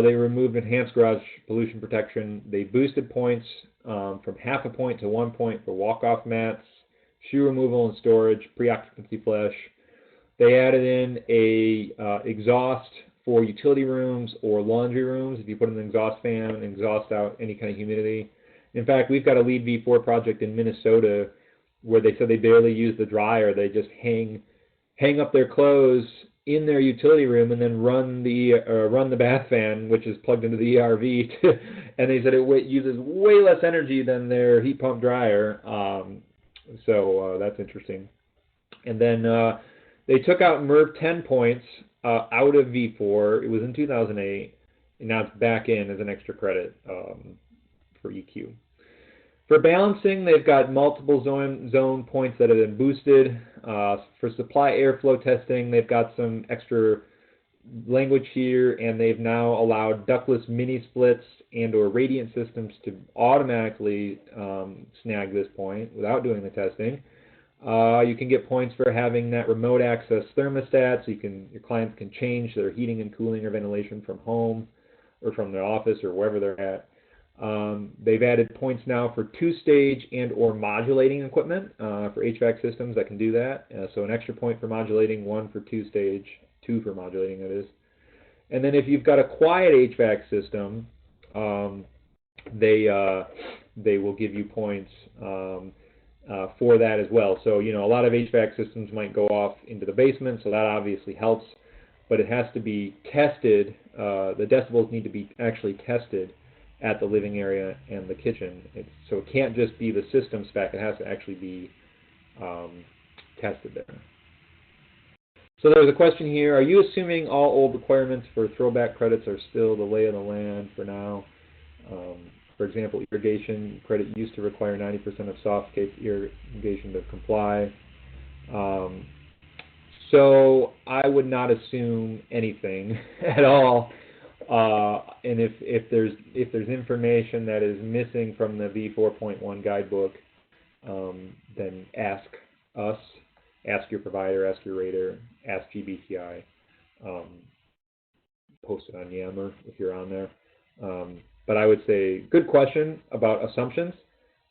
They removed enhanced garage pollution protection. They boosted points from 0.5 point to 1 point for walk-off mats, shoe removal and storage, pre-occupancy flush. They added in a exhaust for utility rooms or laundry rooms. If you put in an exhaust fan and exhaust out any kind of humidity. In fact, we've got a LEED V4 project in Minnesota where they said they barely use the dryer. They just hang up their clothes in their utility room and then run the bath fan, which is plugged into the ERV, and they said it uses way less energy than their heat pump dryer. So that's interesting. And then they took out MERV 10 points out of V4. It was in 2008, and now it's back in as an extra credit for EQ. For balancing, they've got multiple zone points that have been boosted. For supply airflow testing, they've got some extra language here, and they've now allowed ductless mini splits and or radiant systems to automatically snag this point without doing the testing. You can get points for having that remote access thermostat, so your clients can change their heating and cooling or ventilation from home or from their office or wherever they're at. They've added points now for two-stage and or modulating equipment for HVAC systems that can do that. So an extra point for modulating, 1 for two-stage, 2 for modulating, that is. And then if you've got a quiet HVAC system, they will give you points for that as well. So, a lot of HVAC systems might go off into the basement, so that obviously helps, but it has to be tested. The decibels need to be actually tested at the living area and the kitchen. So it can't just be the system spec, it has to actually be tested there. So there's a question here, are you assuming all old requirements for throwback credits are still the lay of the land for now? For example, irrigation credit used to require 90% of soft case irrigation to comply. So I would not assume anything at all. And if there's information that is missing from the V4.1 guidebook, then ask us, ask your provider, ask your rater, ask GBCI, post it on Yammer if you're on there. But I would say, good question about assumptions.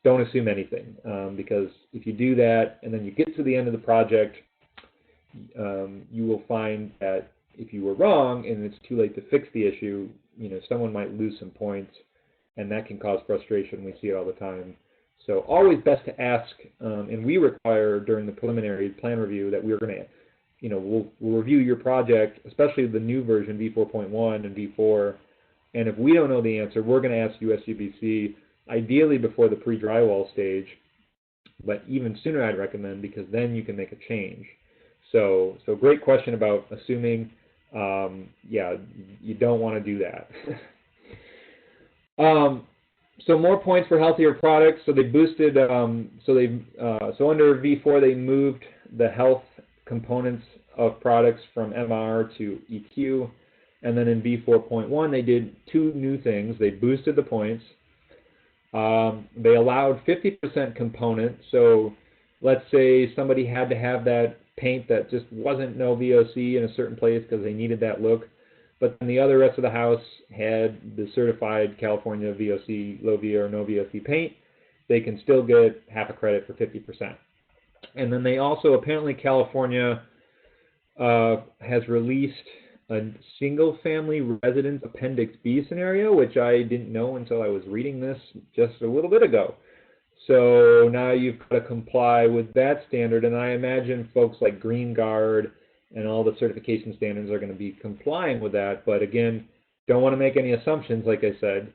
Don't assume anything, because if you do that and then you get to the end of the project, you will find that if you were wrong and it's too late to fix the issue, someone might lose some points, and that can cause frustration. We see it all the time. So always best to ask, and we require during the preliminary plan review that we're going to, we'll review your project, especially the new version, V4.1 and V4, and if we don't know the answer, we're going to ask USGBC, ideally before the pre-drywall stage, but even sooner I'd recommend, because then you can make a change. So great question about assuming. Yeah, you don't want to do that. So more points for healthier products. So they boosted. So under V4 they moved the health components of products from MR to EQ, and then in V4.1 they did 2 new things. They boosted the points. They allowed 50% component. So let's say somebody had to have that paint that just wasn't no VOC in a certain place because they needed that look, but then the other rest of the house had the certified California VOC, low VO or no VOC paint, they can still get half a credit for 50%. And then they also, apparently California has released a single family residence Appendix B scenario, which I didn't know until I was reading this just a little bit ago. So now you've got to comply with that standard, and I imagine folks like Green Guard and all the certification standards are going to be complying with that. But again, don't want to make any assumptions, like I said.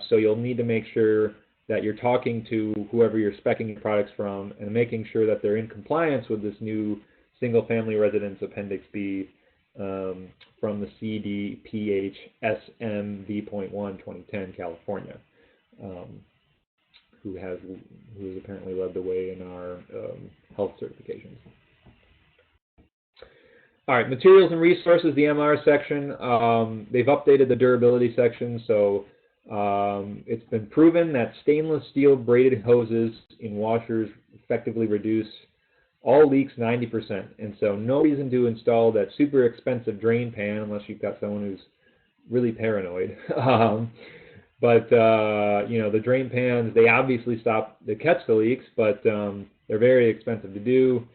So you'll need to make sure that you're talking to whoever you're speccing your products from and making sure that they're in compliance with this new single-family residence Appendix B. from the CDPH SM V.1 2010 California, who has apparently led the way in our health certifications. All right, materials and resources, the MR section. They've updated the durability section, so it's been proven that stainless steel braided hoses in washers effectively reduce all leaks 90%, and so no reason to install that super expensive drain pan unless you've got someone who's really paranoid. But you know, the drain pans, they obviously they catch the leaks, but they're very expensive to do.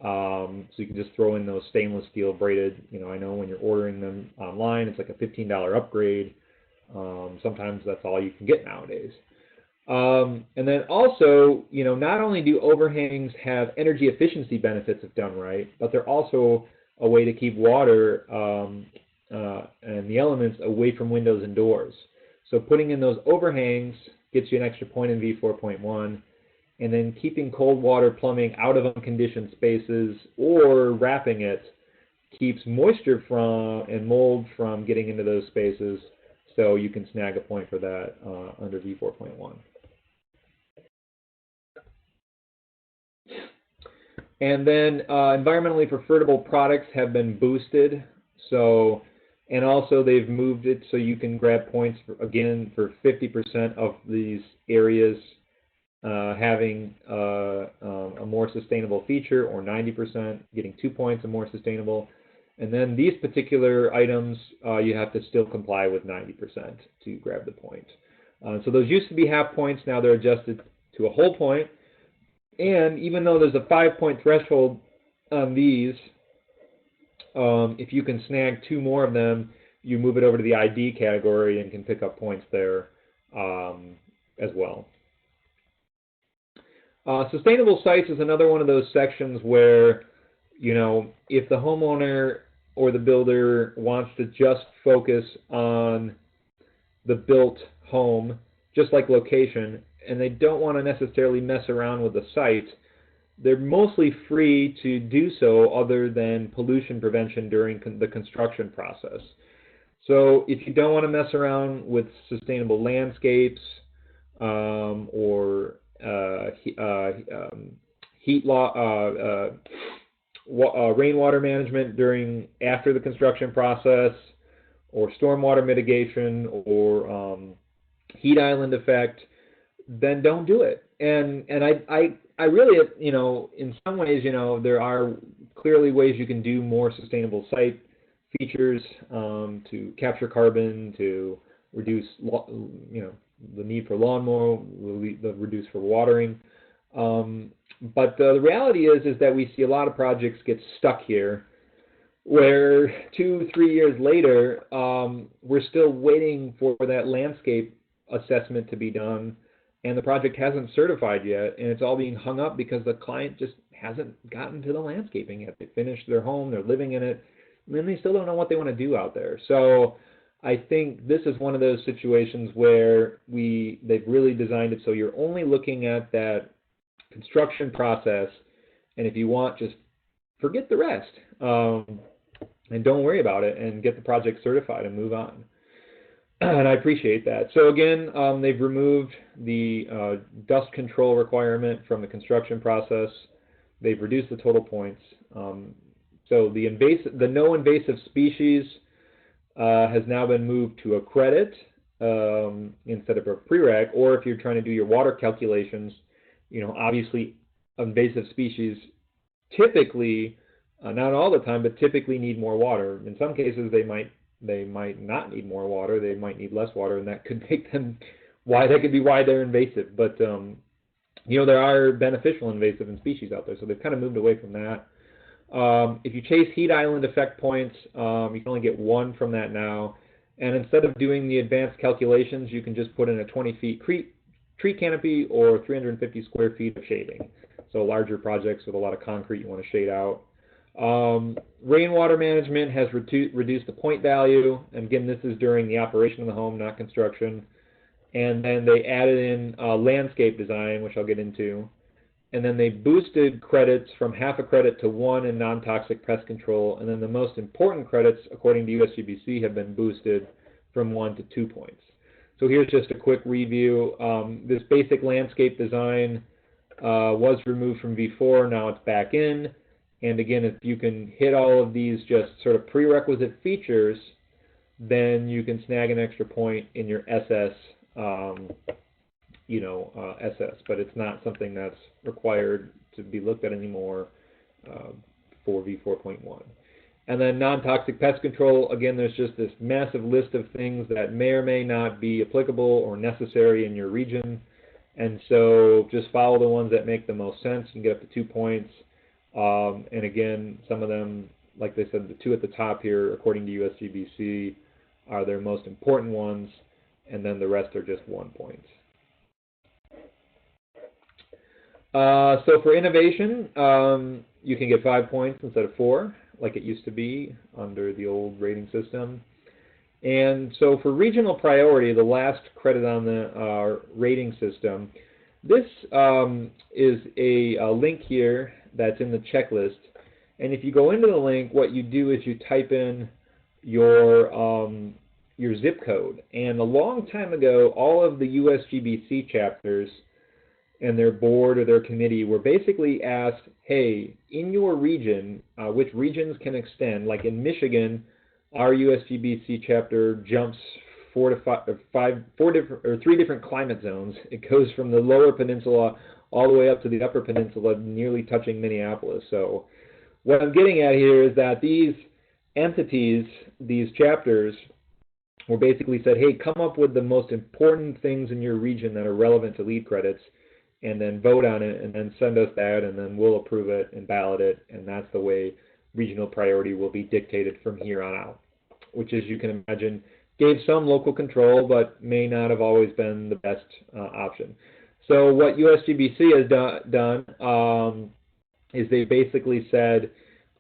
So you can just throw in those stainless steel braided. You know, I know when you're ordering them online, it's like a $15 upgrade. Sometimes that's all you can get nowadays. And then also, you know, not only do overhangs have energy efficiency benefits if done right, but they're also a way to keep water and the elements away from windows and doors. So putting in those overhangs gets you an extra point in V4.1, and then keeping cold water plumbing out of unconditioned spaces or wrapping it keeps moisture and mold from getting into those spaces, so you can snag a point for that under V4.1. And then environmentally preferable products have been boosted. So, and also they've moved it so you can grab points for, again, for 50% of these areas having a more sustainable feature, or 90% getting 2 points and more sustainable. And then these particular items, you have to still comply with 90% to grab the point. So those used to be half points, now they're adjusted to a whole point. And even though there's a 5-point threshold on these, if you can snag 2 more of them, you move it over to the ID category and can pick up points there as well. Sustainable sites is another one of those sections where, you know, if the homeowner or the builder wants to just focus on the built home, just like location, and they don't want to necessarily mess around with the site, they're mostly free to do so other than pollution prevention during the construction process. So if you don't want to mess around with sustainable landscapes or rainwater management after the construction process, or stormwater mitigation, or heat island effect, then don't do it. And I really, you know, in some ways, you know, there are clearly ways you can do more sustainable site features to capture carbon, to reduce, you know, the need for lawnmower, reduce for watering. But the reality is that we see a lot of projects get stuck here, where 2-3 years later, we're still waiting for that landscape assessment to be done, and the project hasn't certified yet, and it's all being hung up because the client just hasn't gotten to the landscaping yet. They finished their home, they're living in it, and then they still don't know what they want to do out there. So I think this is one of those situations where they've really designed it so you're only looking at that construction process, and if you want, just forget the rest, and don't worry about it, and get the project certified and move on. And I appreciate that. So again, they've removed the dust control requirement from the construction process. They've reduced the total points. So the no invasive species has now been moved to a credit instead of a prereq. Or if you're trying to do your water calculations, you know, obviously invasive species typically, not all the time, but typically need more water. In some cases, they might not need more water. They might need less water, and that could make them that could be why they're invasive. But you know, there are beneficial invasive species out there, so they've kind of moved away from that. If you chase heat island effect points, you can only get 1 from that now. And instead of doing the advanced calculations, you can just put in a 20-feet tree canopy or 350 square feet of shading. So larger projects with a lot of concrete you want to shade out. Rainwater management has reduced the point value, and again, this is during the operation of the home, not construction. And then they added in landscape design, which I'll get into. and then they boosted credits from half a credit to 1 in non-toxic pest control, and then the most important credits, according to USGBC, have been boosted from 1 to 2 points. So here's just a quick review. This basic landscape design was removed from V4, now it's back in. And again, if you can hit all of these just sort of prerequisite features, then you can snag an extra point in your SS, SS. But it's not something that's required to be looked at anymore for V4.1. And then non-toxic pest control, again, there's just this massive list of things that may or may not be applicable or necessary in your region. And so just follow the ones that make the most sense. You can get up to 2 points. And again, some of them, like they said, the 2 at the top here, according to USGBC, are their most important ones, and then the rest are just 1 point. So for innovation, you can get 5 points instead of 4, like it used to be under the old rating system. And so for regional priority, the last credit on the rating system, this is a link here that's in the checklist. And if you go into the link, what you do is you type in your zip code. And a long time ago, all of the USGBC chapters and their board or their committee were basically asked, hey, in your region, which regions can extend? Like in Michigan, our USGBC chapter jumps 3 different climate zones. It goes from the lower peninsula all the way up to the upper peninsula, nearly touching Minneapolis. So what I'm getting at here is that these entities, these chapters, were basically said, hey, come up with the most important things in your region that are relevant to LEED credits, and then vote on it, and then send us that, and then we'll approve it and ballot it, and that's the way regional priority will be dictated from here on out, which, as you can imagine, gave some local control, but may not have always been the best option. So what USGBC has done is they basically said,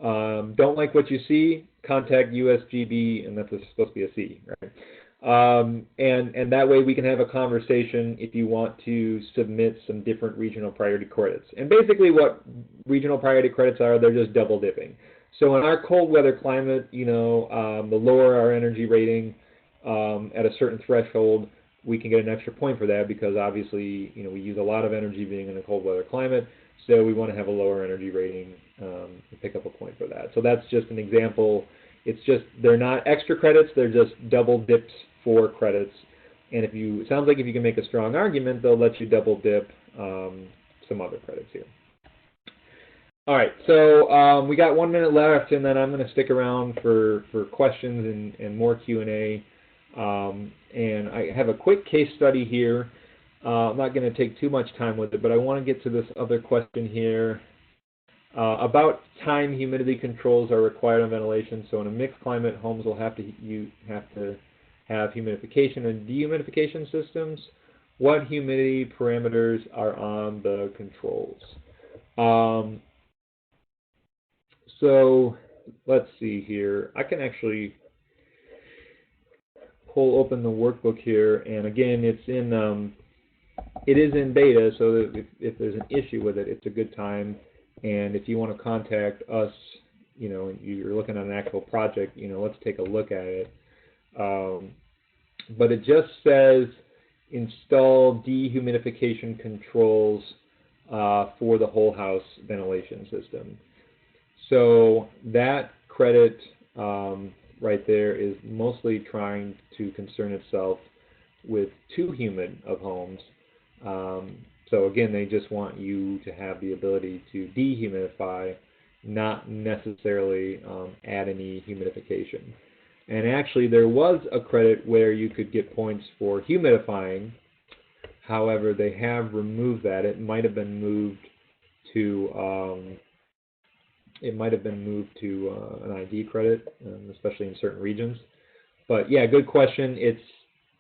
don't like what you see, contact USGB, and that's supposed to be a C, right? And that way we can have a conversation if you want to submit some different regional priority credits. And basically what regional priority credits are, they're just double dipping. So in our cold weather climate, the lower our energy rating at a certain threshold, we can get an extra point for that because obviously, we use a lot of energy being in a cold weather climate, so we want to have a lower energy rating and pick up a point for that. So that's just an example. It's just, they're not extra credits, they're just double dips for credits. And it sounds like if you can make a strong argument, they'll let you double dip some other credits here. All right, so we got 1 minute left, and then I'm going to stick around for questions and more Q&A. And I have a quick case study here. I'm not going to take too much time with it, but I want to get to this other question here. About time humidity controls are required on ventilation. So in a mixed climate, homes will have to have humidification and dehumidification systems. What humidity parameters are on the controls? So let's see here. I can actually pull open the workbook here, and again, it is in beta, so that if there's an issue with it, it's a good time. And if you want to contact us, you're looking at an actual project, let's take a look at it. But it just says install dehumidification controls for the whole house ventilation system. So that credit right there is mostly trying to concern itself with too humid of homes. So again, they just want you to have the ability to dehumidify, not necessarily add any humidification. And actually, there was a credit where you could get points for humidifying. However, they have removed that. It might have been moved to an ID credit, especially in certain regions. But yeah, good question.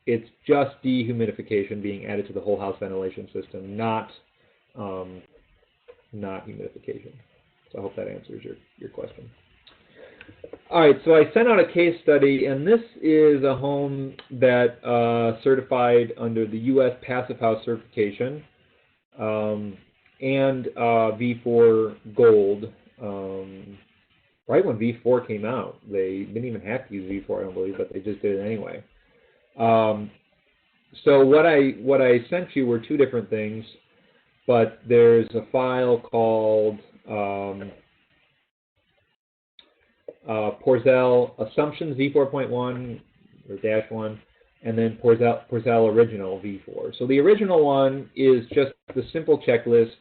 It's just dehumidification being added to the whole house ventilation system, not humidification. So I hope that answers your question. All right, so I sent out a case study, and this is a home that certified under the U.S. Passive House certification. and V4 Gold. Right when V4 came out, they didn't even have to use V4, I don't believe, but they just did it anyway. So what I sent you were two different things, but there's a file called Porzell Assumptions V4.1 or -1, and then Porzell Original V4. So the original one is just the simple checklist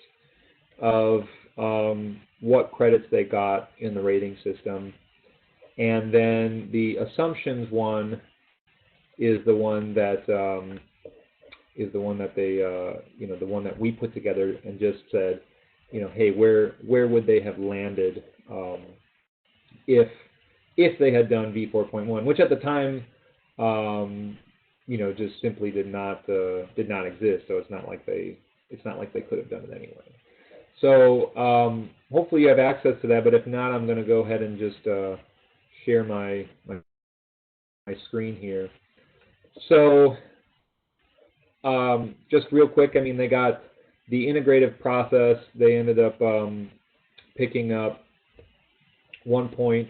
of what credits they got in the rating system, and then the Assumptions one is the one that they the one that we put together and just said, hey, where would they have landed if they had done V4.1, which at the time just simply did not exist. So it's not like they could have done it anyway. So hopefully you have access to that, but if not, I'm going to go ahead and just share my screen here. So just real quick, I mean, they got the integrative process. They ended up picking up 1 point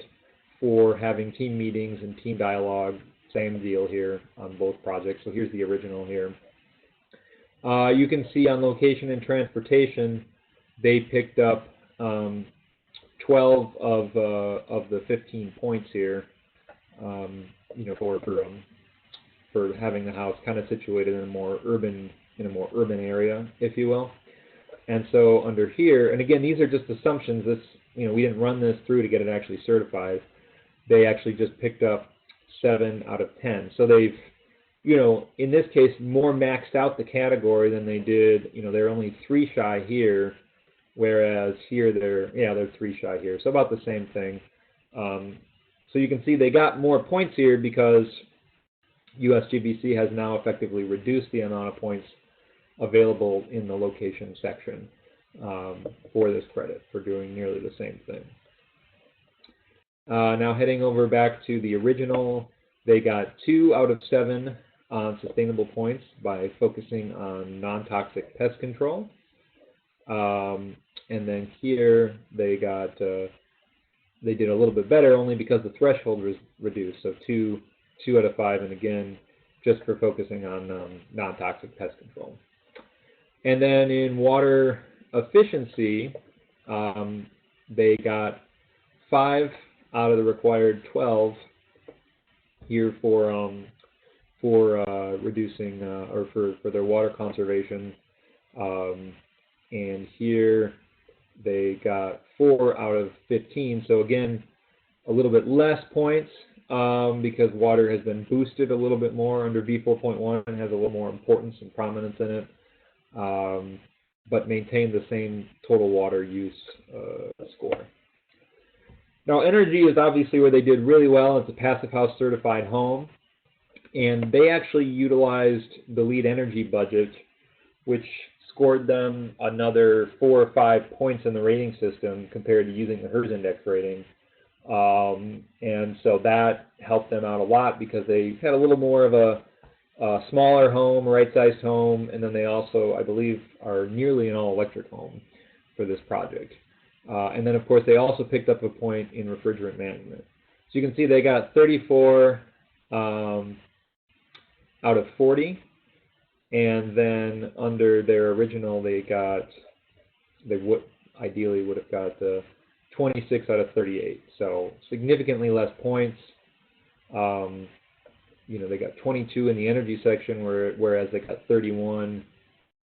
for having team meetings and team dialogue. Same deal here on both projects. So here's the original here. You can see on location and transportation, they picked up 12 of the 15 points here. For having the house kind of situated in a more urban area, if you will. And so under here, and again, these are just assumptions. This, we didn't run this through to get it actually certified. They actually just picked up 7 out of 10. So they've, in this case, more maxed out the category than they did. They're only 3 shy here, whereas here they're 3 shy here. So about the same thing. So you can see they got more points here because USGBC has now effectively reduced the amount of points available in the location section for this credit for doing nearly the same thing. Now heading over back to the original, they got 2 out of 7 on sustainable points by focusing on non-toxic pest control. And then here they got they did a little bit better only because the threshold was reduced, so 2 out of 5, and again, just for focusing on non-toxic pest control. And then in water efficiency, they got 5 out of the required 12 here for reducing or for their water conservation. And here they got 4 out of 15. So again, a little bit less points. Because water has been boosted a little bit more under V4.1 and has a little more importance and prominence in it, but maintained the same total water use score. Now, energy is obviously where they did really well. It's a Passive House certified home, and they actually utilized the LEED energy budget, which scored them another 4 or 5 points in the rating system compared to using the HERS index rating. And so that helped them out a lot because they had a little more of a smaller home, right-sized home, and then they also, I believe, are nearly an all-electric home for this project. And then, of course, they also picked up a point in refrigerant management. So you can see they got 34 out of 40, and then under their original, they ideally would have got 26 out of 38, so significantly less points. They got 22 in the energy section, whereas they got 31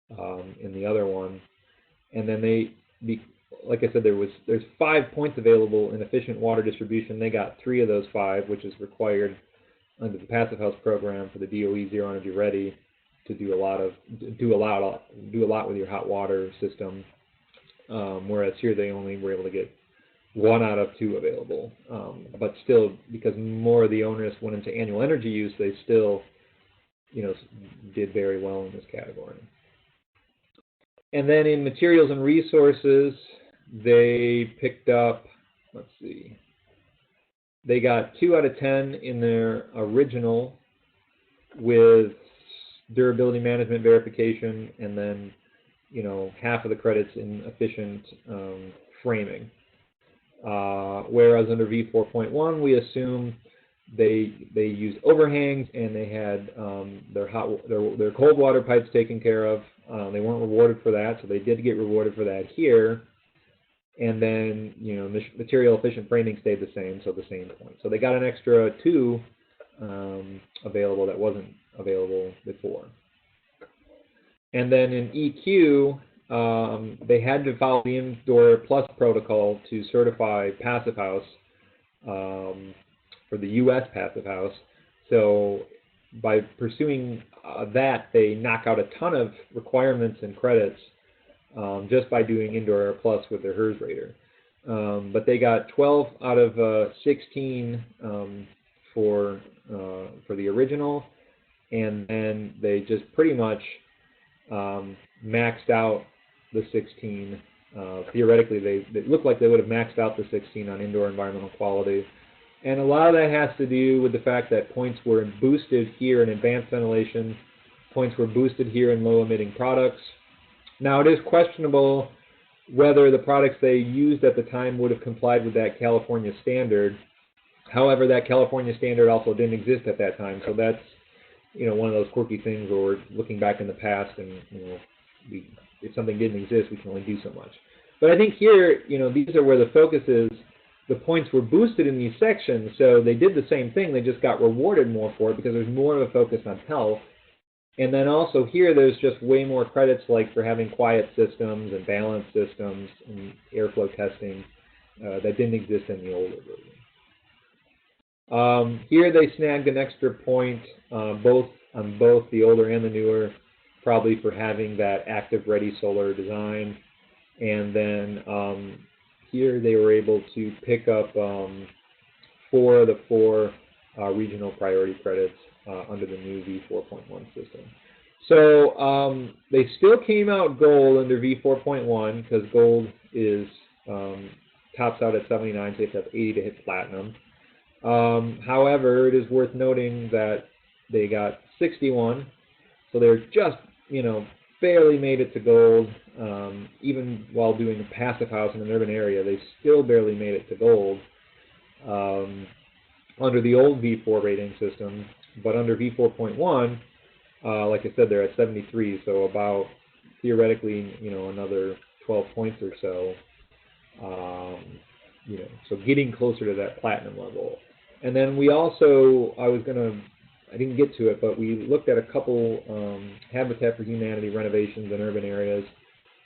in the other one. And then like I said, there's 5 points available in efficient water distribution. They got 3 of those 5, which is required under the Passive House program for the DOE Zero Energy Ready to do a lot with your hot water system. Whereas here they only were able to get 1 out of 2 available, but still, because more of the onus went into annual energy use, they still, did very well in this category. And then in materials and resources, they picked up, let's see, they got 2 out of 10 in their original with durability management verification, and then you know, half of the credits in efficient framing. Whereas under V4.1, we assume they used overhangs and they had their cold water pipes taken care of. They weren't rewarded for that, so they did get rewarded for that here. And then, you know, material efficient framing stayed the same, so the same point. So they got an extra 2 available that wasn't available before. And then in EQ, they had to follow the Indoor Plus protocol to certify Passive House for the U.S. Passive House. So by pursuing that, they knock out a ton of requiremements and credits just by doing Indoor Plus with their HERS rater. But they got 12 out of 16 for the original, and then they just pretty much maxed out the 16. Theoretically, they looked like they would have maxed out the 16 on indoor environmental quality. And a lot of that has to do with the fact that points were boosted here in advanced ventilation, points were boosted here in low-emitting products. Now, it is questionable whether the products they used at the time would have complied with that California standard. However, that California standard also didn't exist at that time, so that's, you know, one of those quirky things where we're looking back in the past and, you know, if something didn't exist, we can only do so much. But I think here, you know, these are where the focus is. The points were boosted in these sections, so they did the same thing. They just got rewarded more for it because there's more of a focus on health. And then also here, there's just way more credits, like for having quiet systems and balanced systems and airflow testing that didn't exist in the older version. Here they snagged an extra point on both the older and the newer, probably for having that active ready solar design. And then here they were able to pick up 4 of the 4 regional priority credits under the new V4.1 system. So they still came out gold under V4.1 because gold is tops out at 79, so you have to have 80 to hit platinum. However, it is worth noting that they got 61, so they're just, you know, barely made it to gold. Even while doing a passive house in an urban area, they still barely made it to gold under the old V4 rating system. But under V4.1, like I said, they're at 73, so about, theoretically, you know, another 12 points or so. You know, so getting closer to that platinum level. And then we also, I didn't get to it, but we looked at a couple Habitat for Humanity renovations in urban areas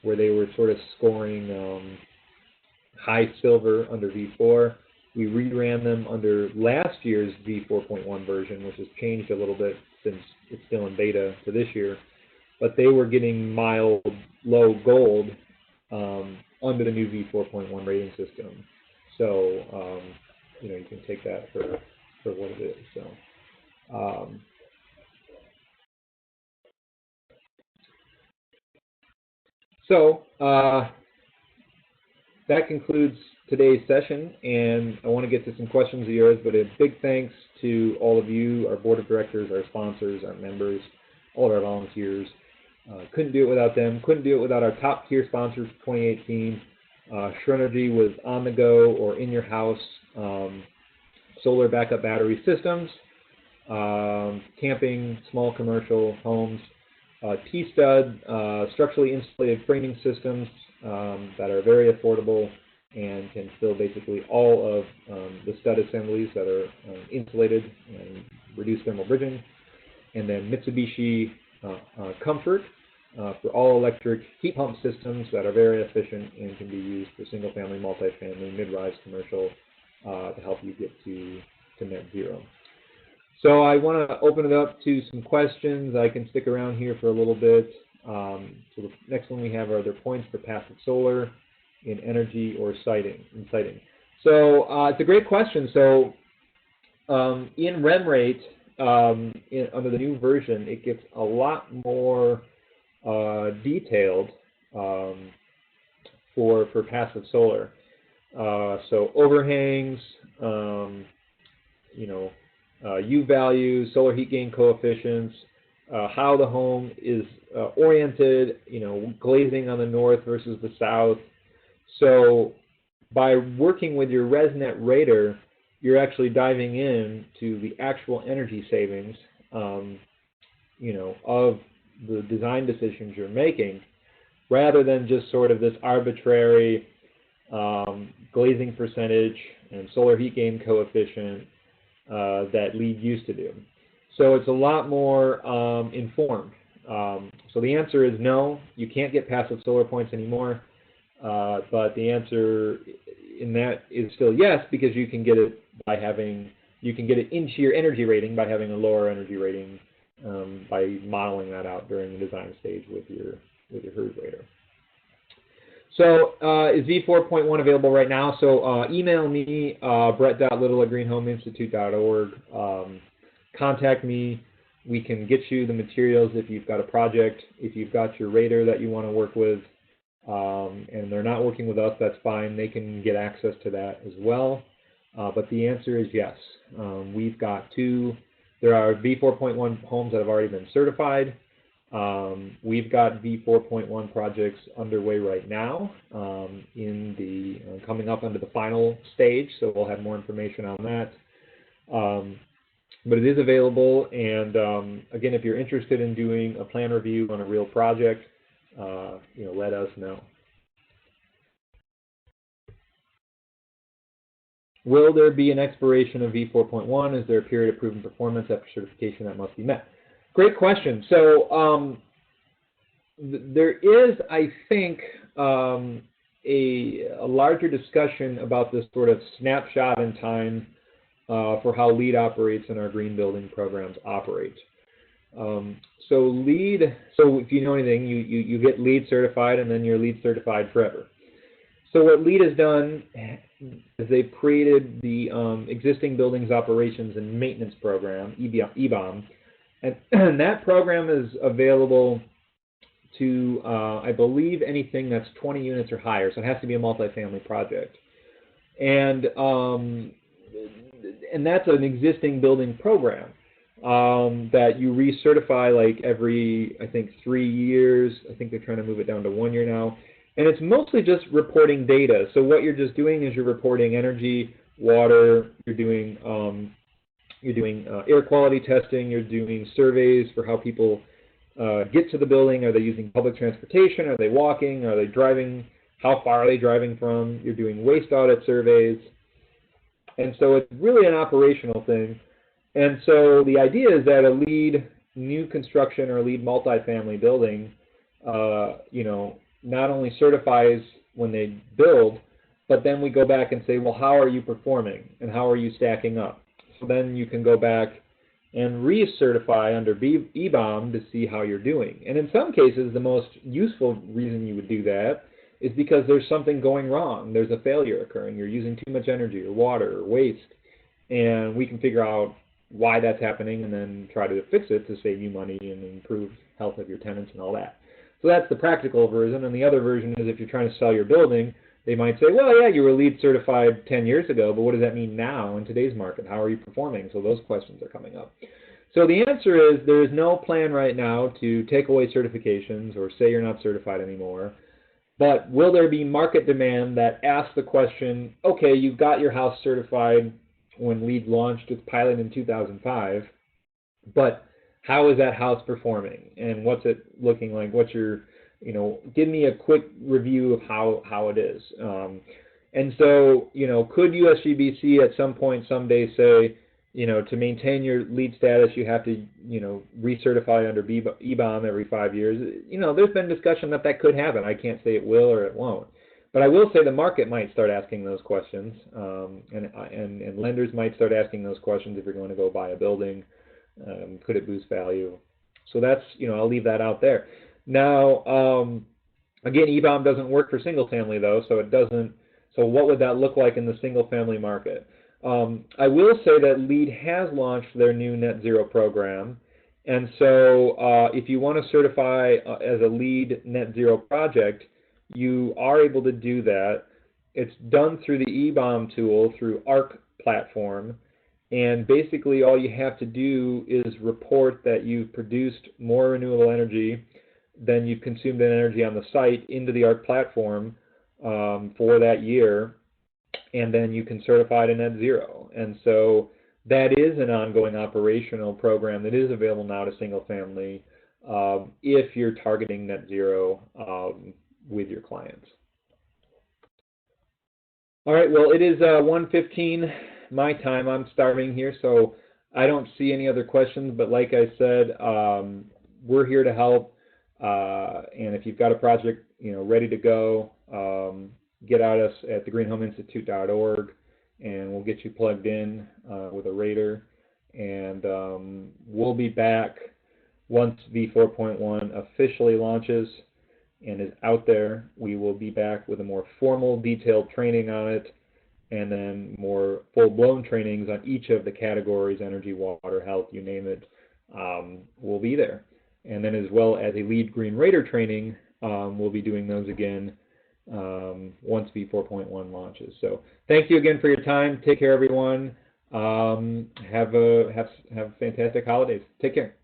where they were sort of scoring high silver under V4. We reran them under last year's V4.1 version, which has changed a little bit since it's still in beta for this year. But they were getting mild low gold under the new V4.1 rating system. So, you know, you can take that for what it is. So, that concludes today's session, and I want to get to some questions of yours, but a big thanks to all of you, our board of directors, our sponsors, our members, all of our volunteers. Couldn't do it without them. Couldn't do it without our top tier sponsors for 2018. Shrenergy was on the go or in your house solar backup battery systems, camping, small commercial homes, T-stud, structurally insulated framing systems that are very affordable and can fill basically all of the stud assemblies that are insulated and reduce thermal bridging. And then Mitsubishi Comfort for all-electric heat pump systems that are very efficient and can be used for single-family, multifamily, mid-rise commercial to help you get to net zero. So I want to open it up to some questions. I can stick around here for a little bit. So the next one we have are there points for passive solar in energy or siting? So it's a great question. So in REM rate, under the new version, it gets a lot more detailed for passive solar. So overhangs, you know, U values, solar heat gain coefficients, how the home is oriented, glazing on the north versus the south. So by working with your ResNet rater, you're actually diving in to the actual energy savings, of the design decisions you're making, rather than just sort of this arbitrary glazing percentage and solar heat gain coefficient that LEED used to do. So it's a lot more informed. So the answer is no, you can't get passive solar points anymore, but the answer in that is still yes, because you can get it by having, you can get it into your energy rating by having a lower energy rating by modeling that out during the design stage with your HERS rater. So is V4.1 available right now? So email me, brett.little@greenhomeinstitute.org. Contact me. We can get you the materials if you've got a project, if you've got your rater that you want to work with, and they're not working with us, that's fine. They can get access to that as well. But the answer is yes. We've got there are V4.1 homes that have already been certified. We've got V4.1 projects underway right now in the coming up under the final stage, so we'll have more information on that. But it is available, and again, if you're interested in doing a plan review on a real project, let us know. Will there be an expiration of V4.1? Is there a period of proven performance after certification that must be met? Great question. So there is, I think, a larger discussion about this sort of snapshot in time for how LEED operates and our green building programs operate. So LEED, so if you know anything, you get LEED certified and then you're LEED certified forever. So what LEED has done is they've created the existing buildings operations and maintenance program, EBOM, and that program is available to, I believe, anything that's 20 units or higher, so it has to be a multifamily project. And that's an existing building program that you recertify like every, I think, 3 years. I think they're trying to move it down to 1 year now. And it's mostly just reporting data. So what you're just doing is you're reporting energy, water, you're doing air quality testing, you're doing surveys for how people get to the building. Are they using public transportation? Are they walking? Are they driving? How far are they driving from? You're doing waste audit surveys. And so it's really an operational thing. And so the idea is that a LEED new construction or a LEED multifamily building, not only certifies when they build, but then we go back and say, well, how are you performing and how are you stacking up? So then you can go back and recertify under EBOM to see how you're doing. And in some cases, the most useful reason you would do that is because there's something going wrong. There's a failure occurring. You're using too much energy or water or waste. And we can figure out why that's happening and then try to fix it to save you money and improve health of your tenants and all that. So that's the practical version. And the other version is if you're trying to sell your building, they might say, well, yeah, you were LEED certified 10 years ago, but what does that mean now in today's market? How are you performing? So those questions are coming up. So the answer is there is no plan right now to take away certifications or say you're not certified anymore. But will there be market demand that asks the question, okay, you got your house certified when LEED launched its pilot in 2005, but how is that house performing and what's it looking like? What's your, give me a quick review of how it is. And so, could USGBC at some point someday say, to maintain your LEED status, you have to, recertify under EBOM every 5 years? There's been discussion that could happen. I can't say it will or it won't. But I will say the market might start asking those questions, and lenders might start asking those questions if you're going to go buy a building. Could it boost value? So that's, I'll leave that out there. Now, again, EBOM doesn't work for single family though, so it doesn't. So what would that look like in the single family market? I will say that LEED has launched their new net zero program. And so if you want to certify as a LEED net zero project, you are able to do that. It's done through the EBOM tool, through ARC platform. And basically all you have to do is report that you've produced more renewable energy than you've consumed in energy on the site into the ARC platform for that year, and then you can certify to net zero. And so that is an ongoing operational program that is available now to single family if you're targeting net zero with your clients. All right, well, it is 1:15 my time. I'm starving here, so I don't see any other questions, but like I said, we're here to help, and if you've got a project, ready to go, get at us at thegreenhomeinstitute.org, and we'll get you plugged in with a rater, and we'll be back once V4.1 officially launches and is out there. We will be back with a more formal, detailed training on it, and then more full-blown trainings on each of the categories, energy, water, health, you name it, will be there. And then as well as a LEED Green Rater training, we'll be doing those again once V4.1 launches. So thank you again for your time. Take care, everyone. Have fantastic holidays. Take care.